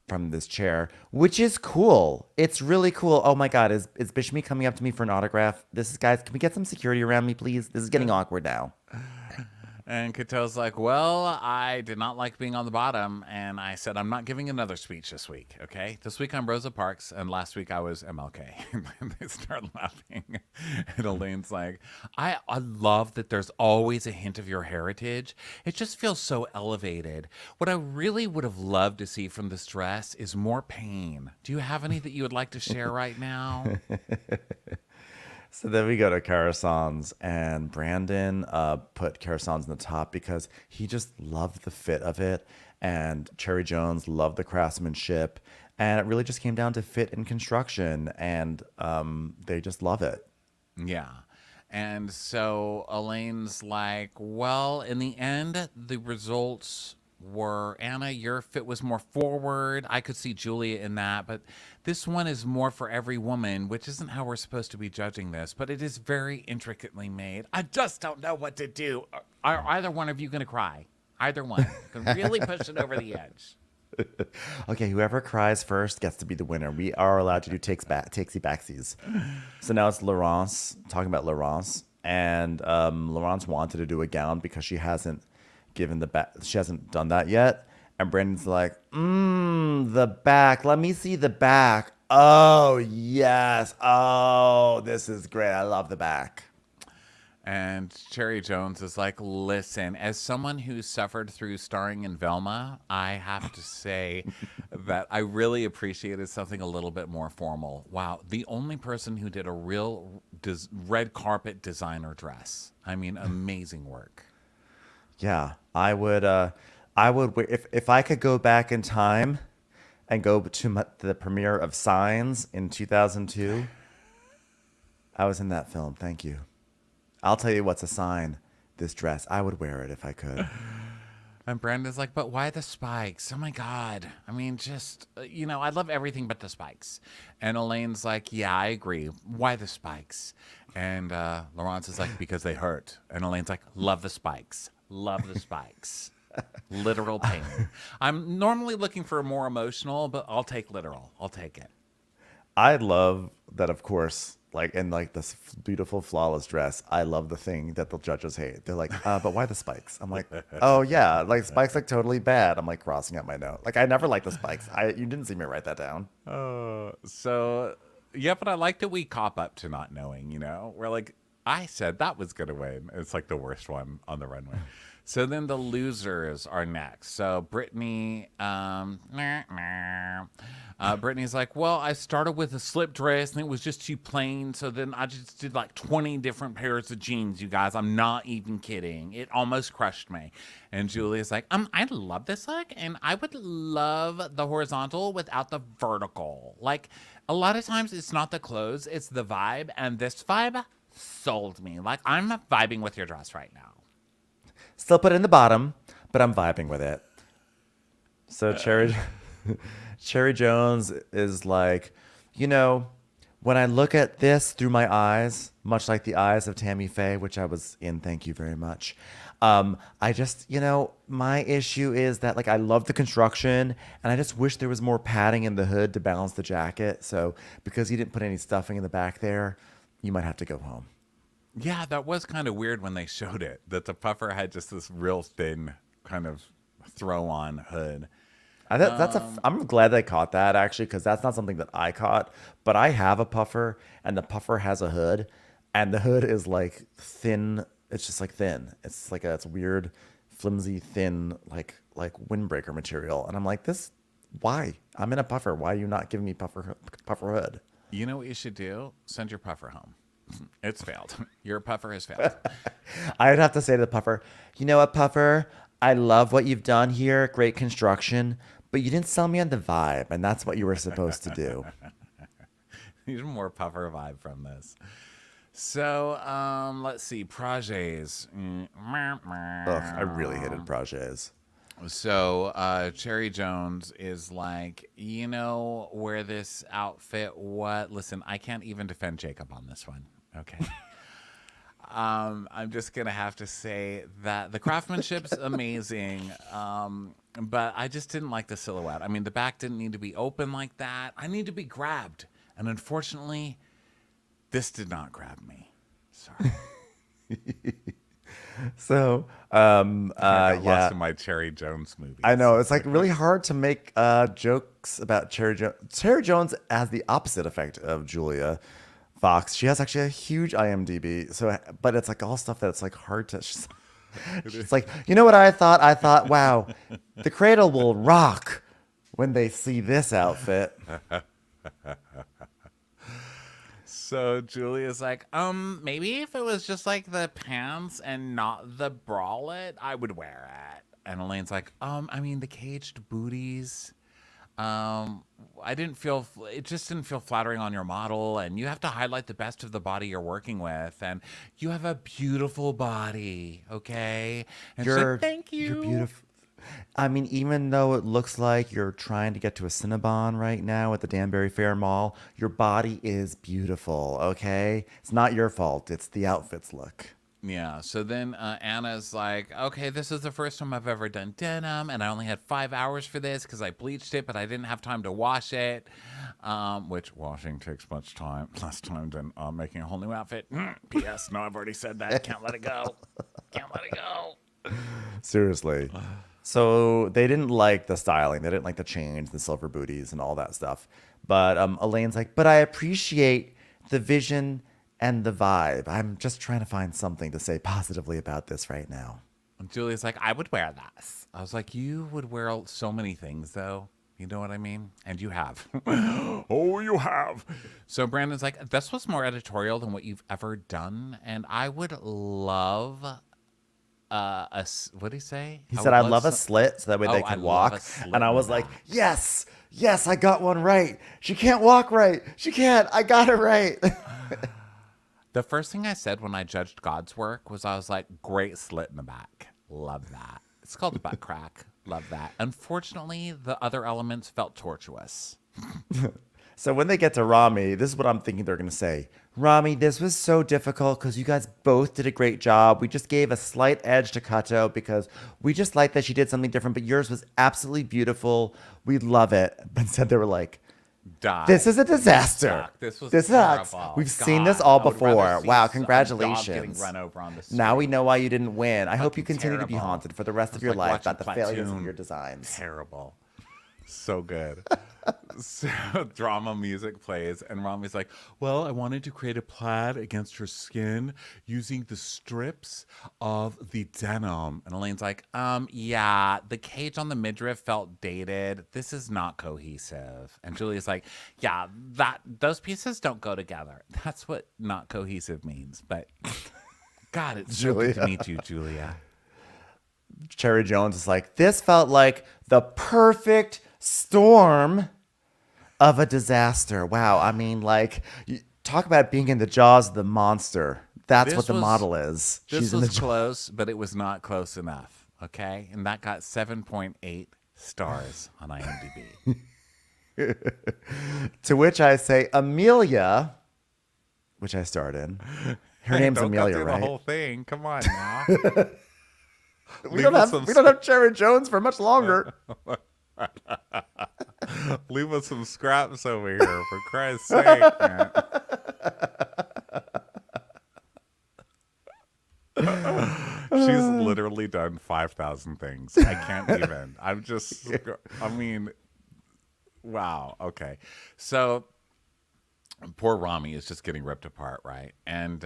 from this chair, which is cool. It's really cool. Oh my god, is Bishme coming up to me for an autograph? This is, guys, can we get some security around me, please? This is getting awkward now. And Kato's like, well, I did not like being on the bottom. And I said, I'm not giving another speech this week, okay? This week I'm Rosa Parks, and last week I was MLK. And they start laughing. And Elaine's like, I love that there's always a hint of your heritage. It just feels so elevated. What I really would have loved to see from this dress is more pain. Do you have any that you would like to share right now? So then we go to Karasan's, and Brandon put Karasan's in the top because he just loved the fit of it, and Cherry Jones loved the craftsmanship, and it really just came down to fit and construction, and they just love it. Yeah. And so Elaine's like, well, in the end, the results were, Anna, your fit was more forward. I could see Julia in that, but this one is more for every woman, which isn't how we're supposed to be judging this, but it is very intricately made. I just don't know what to do. Are either one of you going to cry? Either one. Could really push it over the edge. Okay, whoever cries first gets to be the winner. We are allowed to do takesy backsies. So now it's Laurence, talking about Laurence. And Laurence wanted to do a gown because she hasn't done that yet. And Brandon's like, the back. Let me see the back. Oh, yes. Oh, this is great. I love the back. And Cherry Jones is like, listen, as someone who suffered through starring in Velma, I have to say that I really appreciated something a little bit more formal. Wow, the only person who did a real red carpet designer dress. I mean, amazing work. Yeah, if I could go back in time and go to the premiere of Signs in 2002. I was in that film. Thank you. I'll tell you what's a sign. This dress, I would wear it if I could. And Brandon's like, but why the spikes? Oh my God. I mean, just, I love everything but the spikes. And Elaine's like, yeah, I agree. Why the spikes? And Laurence is like, because they hurt. And Elaine's like, love the spikes. Love the spikes. Literal pain. I'm normally looking for more emotional, but I'll take literal. I'll take it. I love that, of course, like in like this beautiful, flawless dress. I love the thing that the judges hate. They're like, but why the spikes? I'm like, oh yeah, like spikes like totally bad. I'm like crossing out my note. Like I never liked the spikes. You didn't see me write that down. Yeah, but I like that we cop up to not knowing, We're like, I said that was going to win. It's like the worst one on the runway. So then the losers are next. So Brittany, Brittany's like, well, I started with a slip dress and it was just too plain. So then I just did like 20 different pairs of jeans, you guys. I'm not even kidding. It almost crushed me. And Julia's like, I love this look and I would love the horizontal without the vertical. Like a lot of times it's not the clothes, it's the vibe. And this vibe sold me. Like I'm vibing with your dress right now. Still put it in the bottom, but I'm vibing with it. So Cherry Jones is like, when I look at this through my eyes, much like the eyes of Tammy Faye, which I was in, thank you very much. I just, my issue is that like I love the construction and I just wish there was more padding in the hood to balance the jacket. So because you didn't put any stuffing in the back there, you might have to go home. Yeah, that was kind of weird when they showed it, that the puffer had just this real thin kind of throw-on hood. I'm glad they caught that actually, because that's not something that I caught. But I have a puffer, and the puffer has a hood, and the hood is like thin. It's just like thin. It's like it's weird, flimsy, thin, like windbreaker material. And I'm like, why? I'm in a puffer. Why are you not giving me puffer hood? You know what you should do? Send your puffer home. It's failed. Your puffer has failed. I'd have to say to the puffer, you know what, puffer? I love what you've done here. Great construction. But you didn't sell me on the vibe, and that's what you were supposed to do. Need more puffer vibe from this. So, let's see. Projets. Ugh, I really hated Projets. So, Cherry Jones is like, wear this outfit. What? Listen, I can't even defend Jacob on this one. Okay. I'm just going to have to say that the craftsmanship's amazing. But I just didn't like the silhouette. I mean, the back didn't need to be open like that. I need to be grabbed. And unfortunately, this did not grab me. Sorry. So, I got yeah, lost in my Cherry Jones movie. I know it's like really hard to make jokes about Cherry Jones. Cherry Jones has the opposite effect of Julia Fox. She has actually a huge IMDb. So, but it's like all stuff that's like hard to. She's like, you know what I thought? I thought, wow, the cradle will rock when they see this outfit. So Julia's like, maybe if it was just like the pants and not the bralette, I would wear it. And Elaine's like, I mean the caged booties. It just didn't feel flattering on your model, and you have to highlight the best of the body you're working with, and you have a beautiful body, okay? And she's like, thank you. You're beautiful. I mean, even though it looks like you're trying to get to a Cinnabon right now at the Danbury Fair Mall, your body is beautiful, okay? It's not your fault. It's the outfit's look. Yeah. So then Anna's like, okay, this is the first time I've ever done denim, and I only had 5 hours for this because I bleached it, but I didn't have time to wash it, which washing takes much time, less time than making a whole new outfit. P.S. No, I've already said that. Can't let it go. Can't let it go. Seriously. So they didn't like the styling. They didn't like the chains, the silver booties, and all that stuff. But Elaine's like, but I appreciate the vision and the vibe. I'm just trying to find something to say positively about this right now. And Julia's like, I would wear this. I was like, you would wear so many things, though. You know what I mean? And you have. Oh, you have. So Brandon's like, this was more editorial than what you've ever done. And I would love what did he say? He said, I love a slit so that way they can walk. And I was like, yes, I got one right. She can't walk right. She can't. I got it right. The first thing I said when I judged God's work was I was like, great slit in the back. Love that. It's called a butt crack. Love that. Unfortunately, the other elements felt tortuous. So when they get to Rami, this is what I'm thinking they're going to say. Rami, this was so difficult because you guys both did a great job. We just gave a slight edge to Kato because we just liked that she did something different, but yours was absolutely beautiful. We love it. But instead they were like, Die. this is a disaster. This was sucks. terrible. We've seen this all I would rather before. see Wow, a dog congratulations. getting run over on the street. Now we know why you didn't win. I hope you continue to be terrible. haunted for the rest of It's your like life about the watching failures of Platoon. your designs. Terrible. So good. So drama music plays, and Rami's like, well, I wanted to create a plaid against her skin using the strips of the denim. And Elaine's like, yeah, the cage on the midriff felt dated. This is not cohesive. And Julia's like, yeah, those pieces don't go together. That's what not cohesive means. But God, it's so good to meet you, Julia. Cherry Jones is like, this felt like the perfect storm of a disaster. Wow. I mean, like, talk about being in the jaws of the monster. That's what the model is. This was close, but it was not close enough. Okay. And that got 7.8 stars on IMDb. To which I say, Amelia, which I starred in. Her name's Amelia, go through right? The whole thing. Come on now. We don't have Cherry Jones for much longer. Leave us some scraps over here, for Christ's sake, man. She's literally done 5,000 things. I can't even. I mean, wow. Okay. So poor Rami is just getting ripped apart, right? And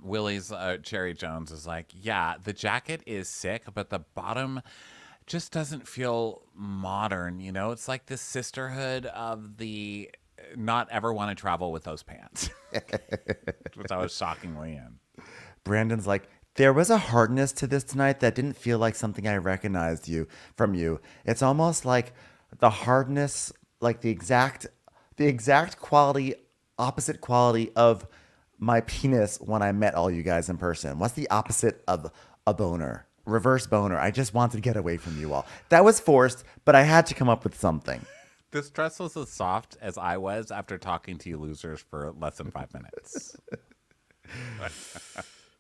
Willie's Cherry Jones is like, yeah, the jacket is sick, but the bottom just doesn't feel modern. You know, it's like this sisterhood of the not ever want to travel with those pants, which I was shockingly in. Brandon's like, there was a hardness to this tonight that didn't feel like something I recognized from you. It's almost like the hardness, like the exact quality, opposite quality of my penis when I met all you guys in person. What's the opposite of a boner? Reverse boner. I just wanted to get away from you all. That was forced, but I had to come up with something. This dress was as soft as I was after talking to you losers for less than 5 minutes.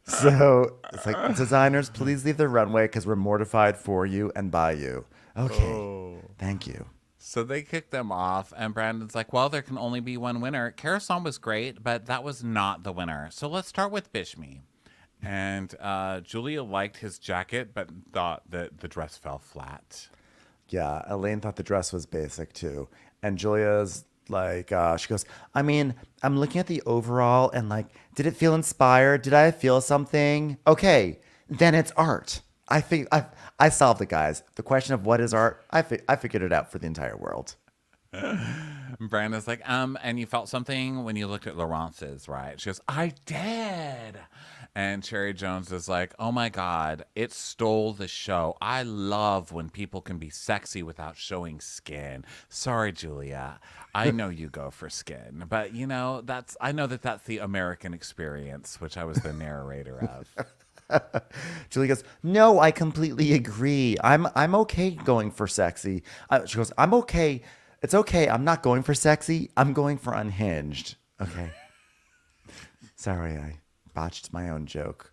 So it's like, designers, please leave the runway because we're mortified for you and by you. Okay. Thank you. So they kicked them off, and Brandon's like, well, there can only be one winner. Karasan was great, but that was not the winner. So let's start with Bishmi. And Julia liked his jacket, but thought that the dress fell flat. Yeah, Elaine thought the dress was basic too. And Julia's like, she goes, I mean, I'm looking at the overall and like, did it feel inspired? Did I feel something? Okay, then it's art. I solved it, guys. The question of what is art, I figured it out for the entire world. Brandon's like, and you felt something when you looked at Laurence's, right? She goes, I did. And Cherry Jones is like, oh my God, it stole the show. I love when people can be sexy without showing skin. Sorry, Julia. I know you go for skin, but you know, I know that's the American experience, which I was the narrator of. Julie goes, no, I completely agree. I'm okay going for sexy. She goes, I'm okay. It's okay. I'm not going for sexy. I'm going for unhinged. Okay. Sorry, I botched my own joke.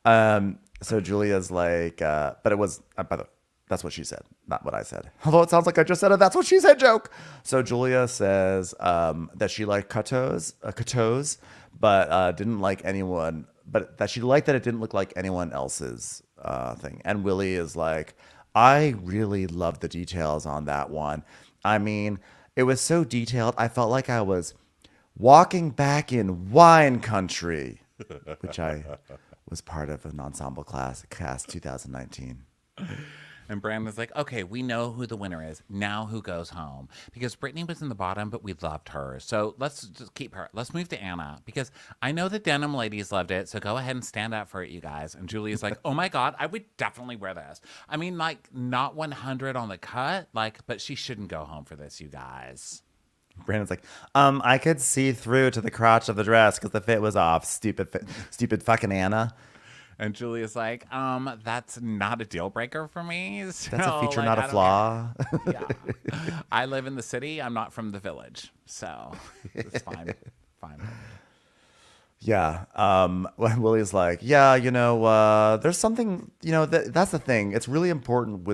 So Julia's like, but it was, by the way, that's what she said, not what I said. Although it sounds like I just said a "that's what she said" joke. So Julia says that she liked Katos, but didn't like anyone, but that she liked that it didn't look like anyone else's thing. And Willie is like, I really loved the details on that one. I mean, it was so detailed. I felt like I was walking back in wine country, which I was part of an ensemble cast 2019. And Brandon's like, okay, we know who the winner is. Now who goes home? Because Brittany was in the bottom, but we loved her. So let's just keep her. Let's move to Anna because I know the Denim ladies loved it. So go ahead and stand up for it, you guys. And Julie's like, oh my God, I would definitely wear this. I mean, like, not 100 on the cut, like, but she shouldn't go home for this, you guys. Brandon's like, I could see through to the crotch of the dress because the fit was off. Stupid fucking Anna. And Julia's like, that's not a deal breaker for me. So, That's a feature, like, not a flaw. Yeah. I live in the city. I'm not from the village. So it's fine. Fine. Yeah. When Willie's like, yeah, there's something, that's the thing. It's really important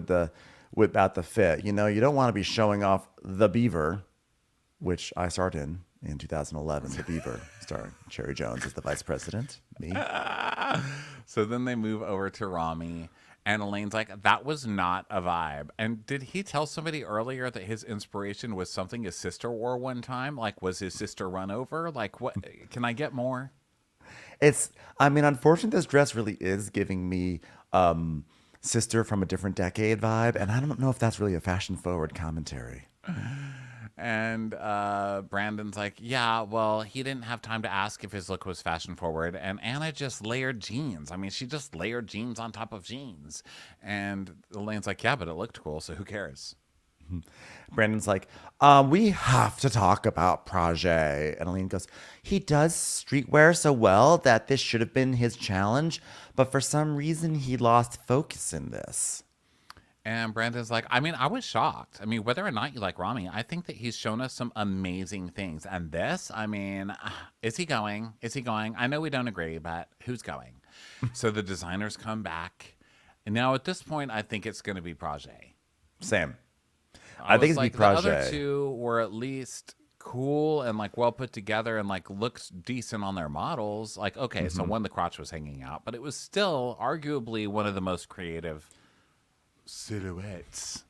about the fit. You don't want to be showing off the beaver, which I starred in 2011, The Beaver, starring Cherry Jones as the vice president. Me. So then they move over to Rami, and Elaine's like, that was not a vibe. And did he tell somebody earlier that his inspiration was something his sister wore one time? Like, was his sister run over? Like, what? Can I get more? Unfortunately, this dress really is giving me sister from a different decade vibe, and I don't know if that's really a fashion forward commentary. And Brandon's like, yeah, well, he didn't have time to ask if his look was fashion forward. And Anna just layered jeans. I mean, she just layered jeans on top of jeans. And Elaine's like, yeah, but it looked cool, so who cares? Brandon's like, we have to talk about Project. And Elaine goes, he does streetwear so well that this should have been his challenge. But for some reason, he lost focus in this. And Brandon's like, I was shocked. I mean, whether or not you like Rami, I think that he's shown us some amazing things. And this, is he going? Is he going? I know we don't agree, but who's going? So the designers come back. And now at this point, I think it's going to be Project. Same. I think it's like, be Project. The other two were at least cool and like well put together and like looks decent on their models. Like, okay, so one, the crotch was hanging out, but it was still arguably one of the most creative silhouettes.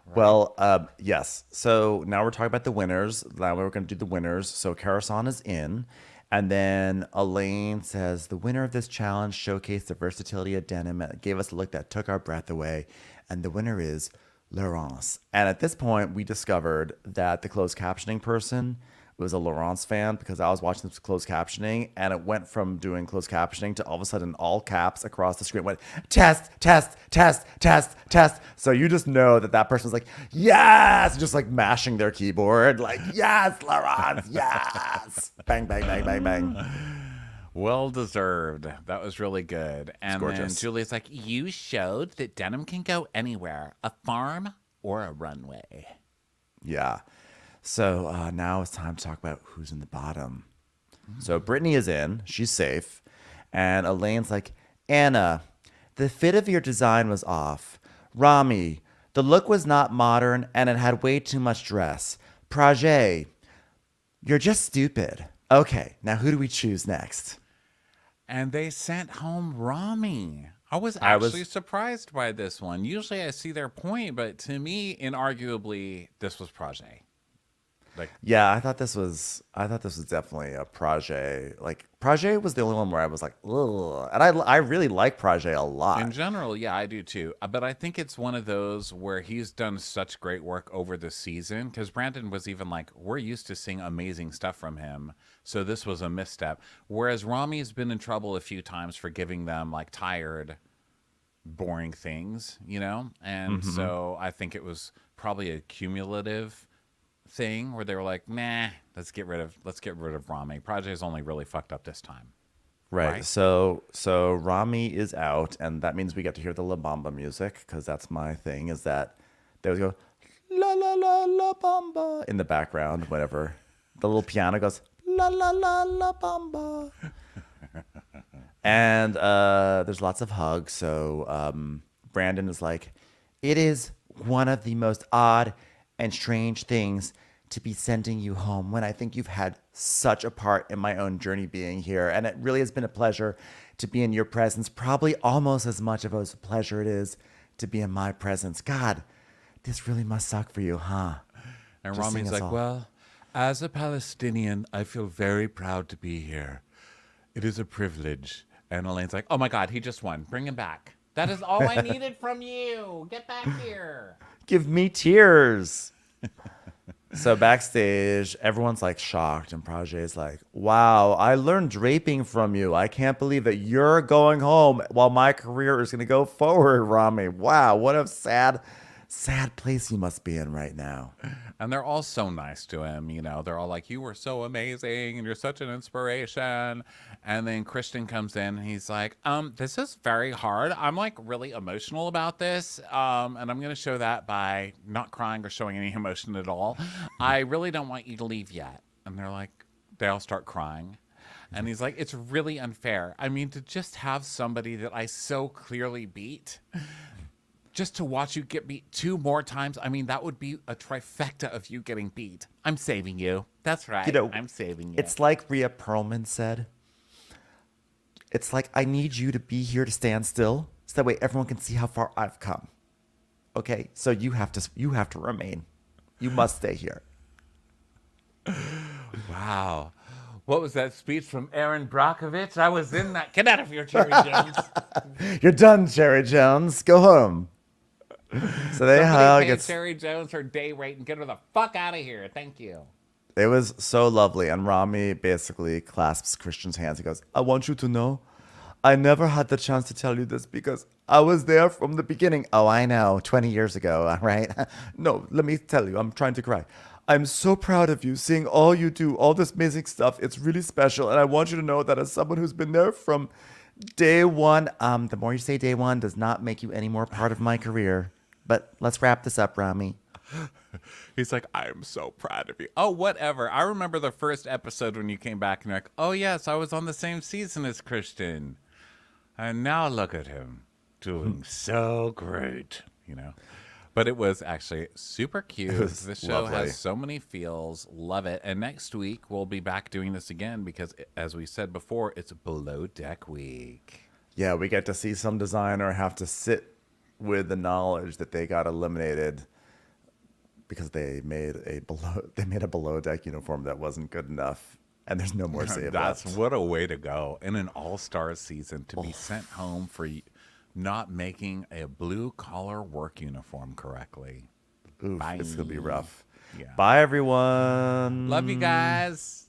Right? Well, yes. So now we're talking about the winners. Now we're going to do the winners. So Karasan is in. And then Elaine says, the winner of this challenge showcased the versatility of denim and gave us a look that took our breath away. And the winner is Laurence. And at this point, we discovered that the closed captioning person was a Laurence fan because I was watching this closed captioning and it went from doing closed captioning to all of a sudden all caps across the screen went test, test, test, test, test. So you just know that person was like, yes, just like mashing their keyboard, like, yes, Laurence, yes. Bang, bang, bang, bang, bang. Well deserved. That was really good. And then Julia's like, you showed that denim can go anywhere, a farm or a runway. Yeah. So now it's time to talk about who's in the bottom. So Brittany is in. She's safe. And Elaine's like, Anna, the fit of your design was off. Rami, the look was not modern and it had way too much dress. Project, you're just stupid. Okay, now who do we choose next? And they sent home Rami. I was actually surprised by this one. Usually I see their point, but to me, inarguably, this was Project. Like, yeah, I thought this was definitely a Project. Like, Project was the only one where I was like, ugh. And I really like Project a lot. In general, yeah, I do too. But I think it's one of those where he's done such great work over the season. Because Brandon was even like, we're used to seeing amazing stuff from him. So this was a misstep. Whereas Rami's been in trouble a few times for giving them like tired, boring things, And so I think it was probably a cumulative thing where they were like, nah, let's get rid of Rami. Project's only really fucked up this time. Right. So Rami is out, and that means we get to hear the La Bamba music, because that's my thing, is that they would go la la la la bamba in the background whenever the little piano goes la la la la bamba. And there's lots of hugs. So Brandon is like, it is one of the most odd and strange things to be sending you home when I think you've had such a part in my own journey being here. And it really has been a pleasure to be in your presence, probably almost as much of a pleasure it is to be in my presence. God, this really must suck for you, huh? And Just sing Rami's us like, all. well, as a Palestinian, I feel very proud to be here. It is a privilege. And Elaine's like, oh my God, he just won. Bring him back. That is all I needed from you. Get back here. Give me tears. So backstage, everyone's like shocked, and Projay's like, wow, I learned draping from you. I can't believe that you're going home while my career is going to go forward, Rami. Wow, what a sad, sad place you must be in right now. And they're all so nice to him. They're all like, you were so amazing and you're such an inspiration. And then Christian comes in and he's like, this is very hard. I'm like really emotional about this. And I'm going to show that by not crying or showing any emotion at all. I really don't want you to leave yet. And they're like, they all start crying. And he's like, it's really unfair. I mean, to just have somebody that I so clearly beat, just to watch you get beat 2 more times, I mean, that would be a trifecta of you getting beat. I'm saving you. That's right. I'm saving you. It's like Rhea Perlman said. It's like, I need you to be here to stand still, so that way everyone can see how far I've come. Okay, so you have to remain. You must stay here. Wow. What was that speech from Aaron Brockovich? I was in that. Get out of here, Cherry Jones. You're done, Cherry Jones. Go home. So they hug. Pay Cherry Jones her day rate and get her the fuck out of here. Thank you. It was so lovely. And Rami basically clasps Christian's hands. He goes, I want you to know, I never had the chance to tell you this because I was there from the beginning. Oh, I know. 20 years ago, all right? No, let me tell you. I'm trying to cry. I'm so proud of you, seeing all you do, all this amazing stuff. It's really special. And I want you to know that as someone who's been there from day one, the more you say day one does not make you any more part of my career. But let's wrap this up, Rami. He's like, I'm so proud of you. Oh, whatever. I remember the first episode when you came back and you're like, oh, yes, I was on the same season as Christian. And now look at him doing so great, But it was actually super cute. This show lovely. has so many feels. Love it. And next week, we'll be back doing this again because, as we said before, it's Below Deck Week. Yeah, we get to see some designer have to sit with the knowledge that they got eliminated because they made a below deck uniform that wasn't good enough, and there's no more save That's left. what a way to go in an all-stars season to be sent home for not making a blue-collar work uniform correctly. Oof, Bye. it's gonna be rough. Yeah. Bye, everyone. Love you guys.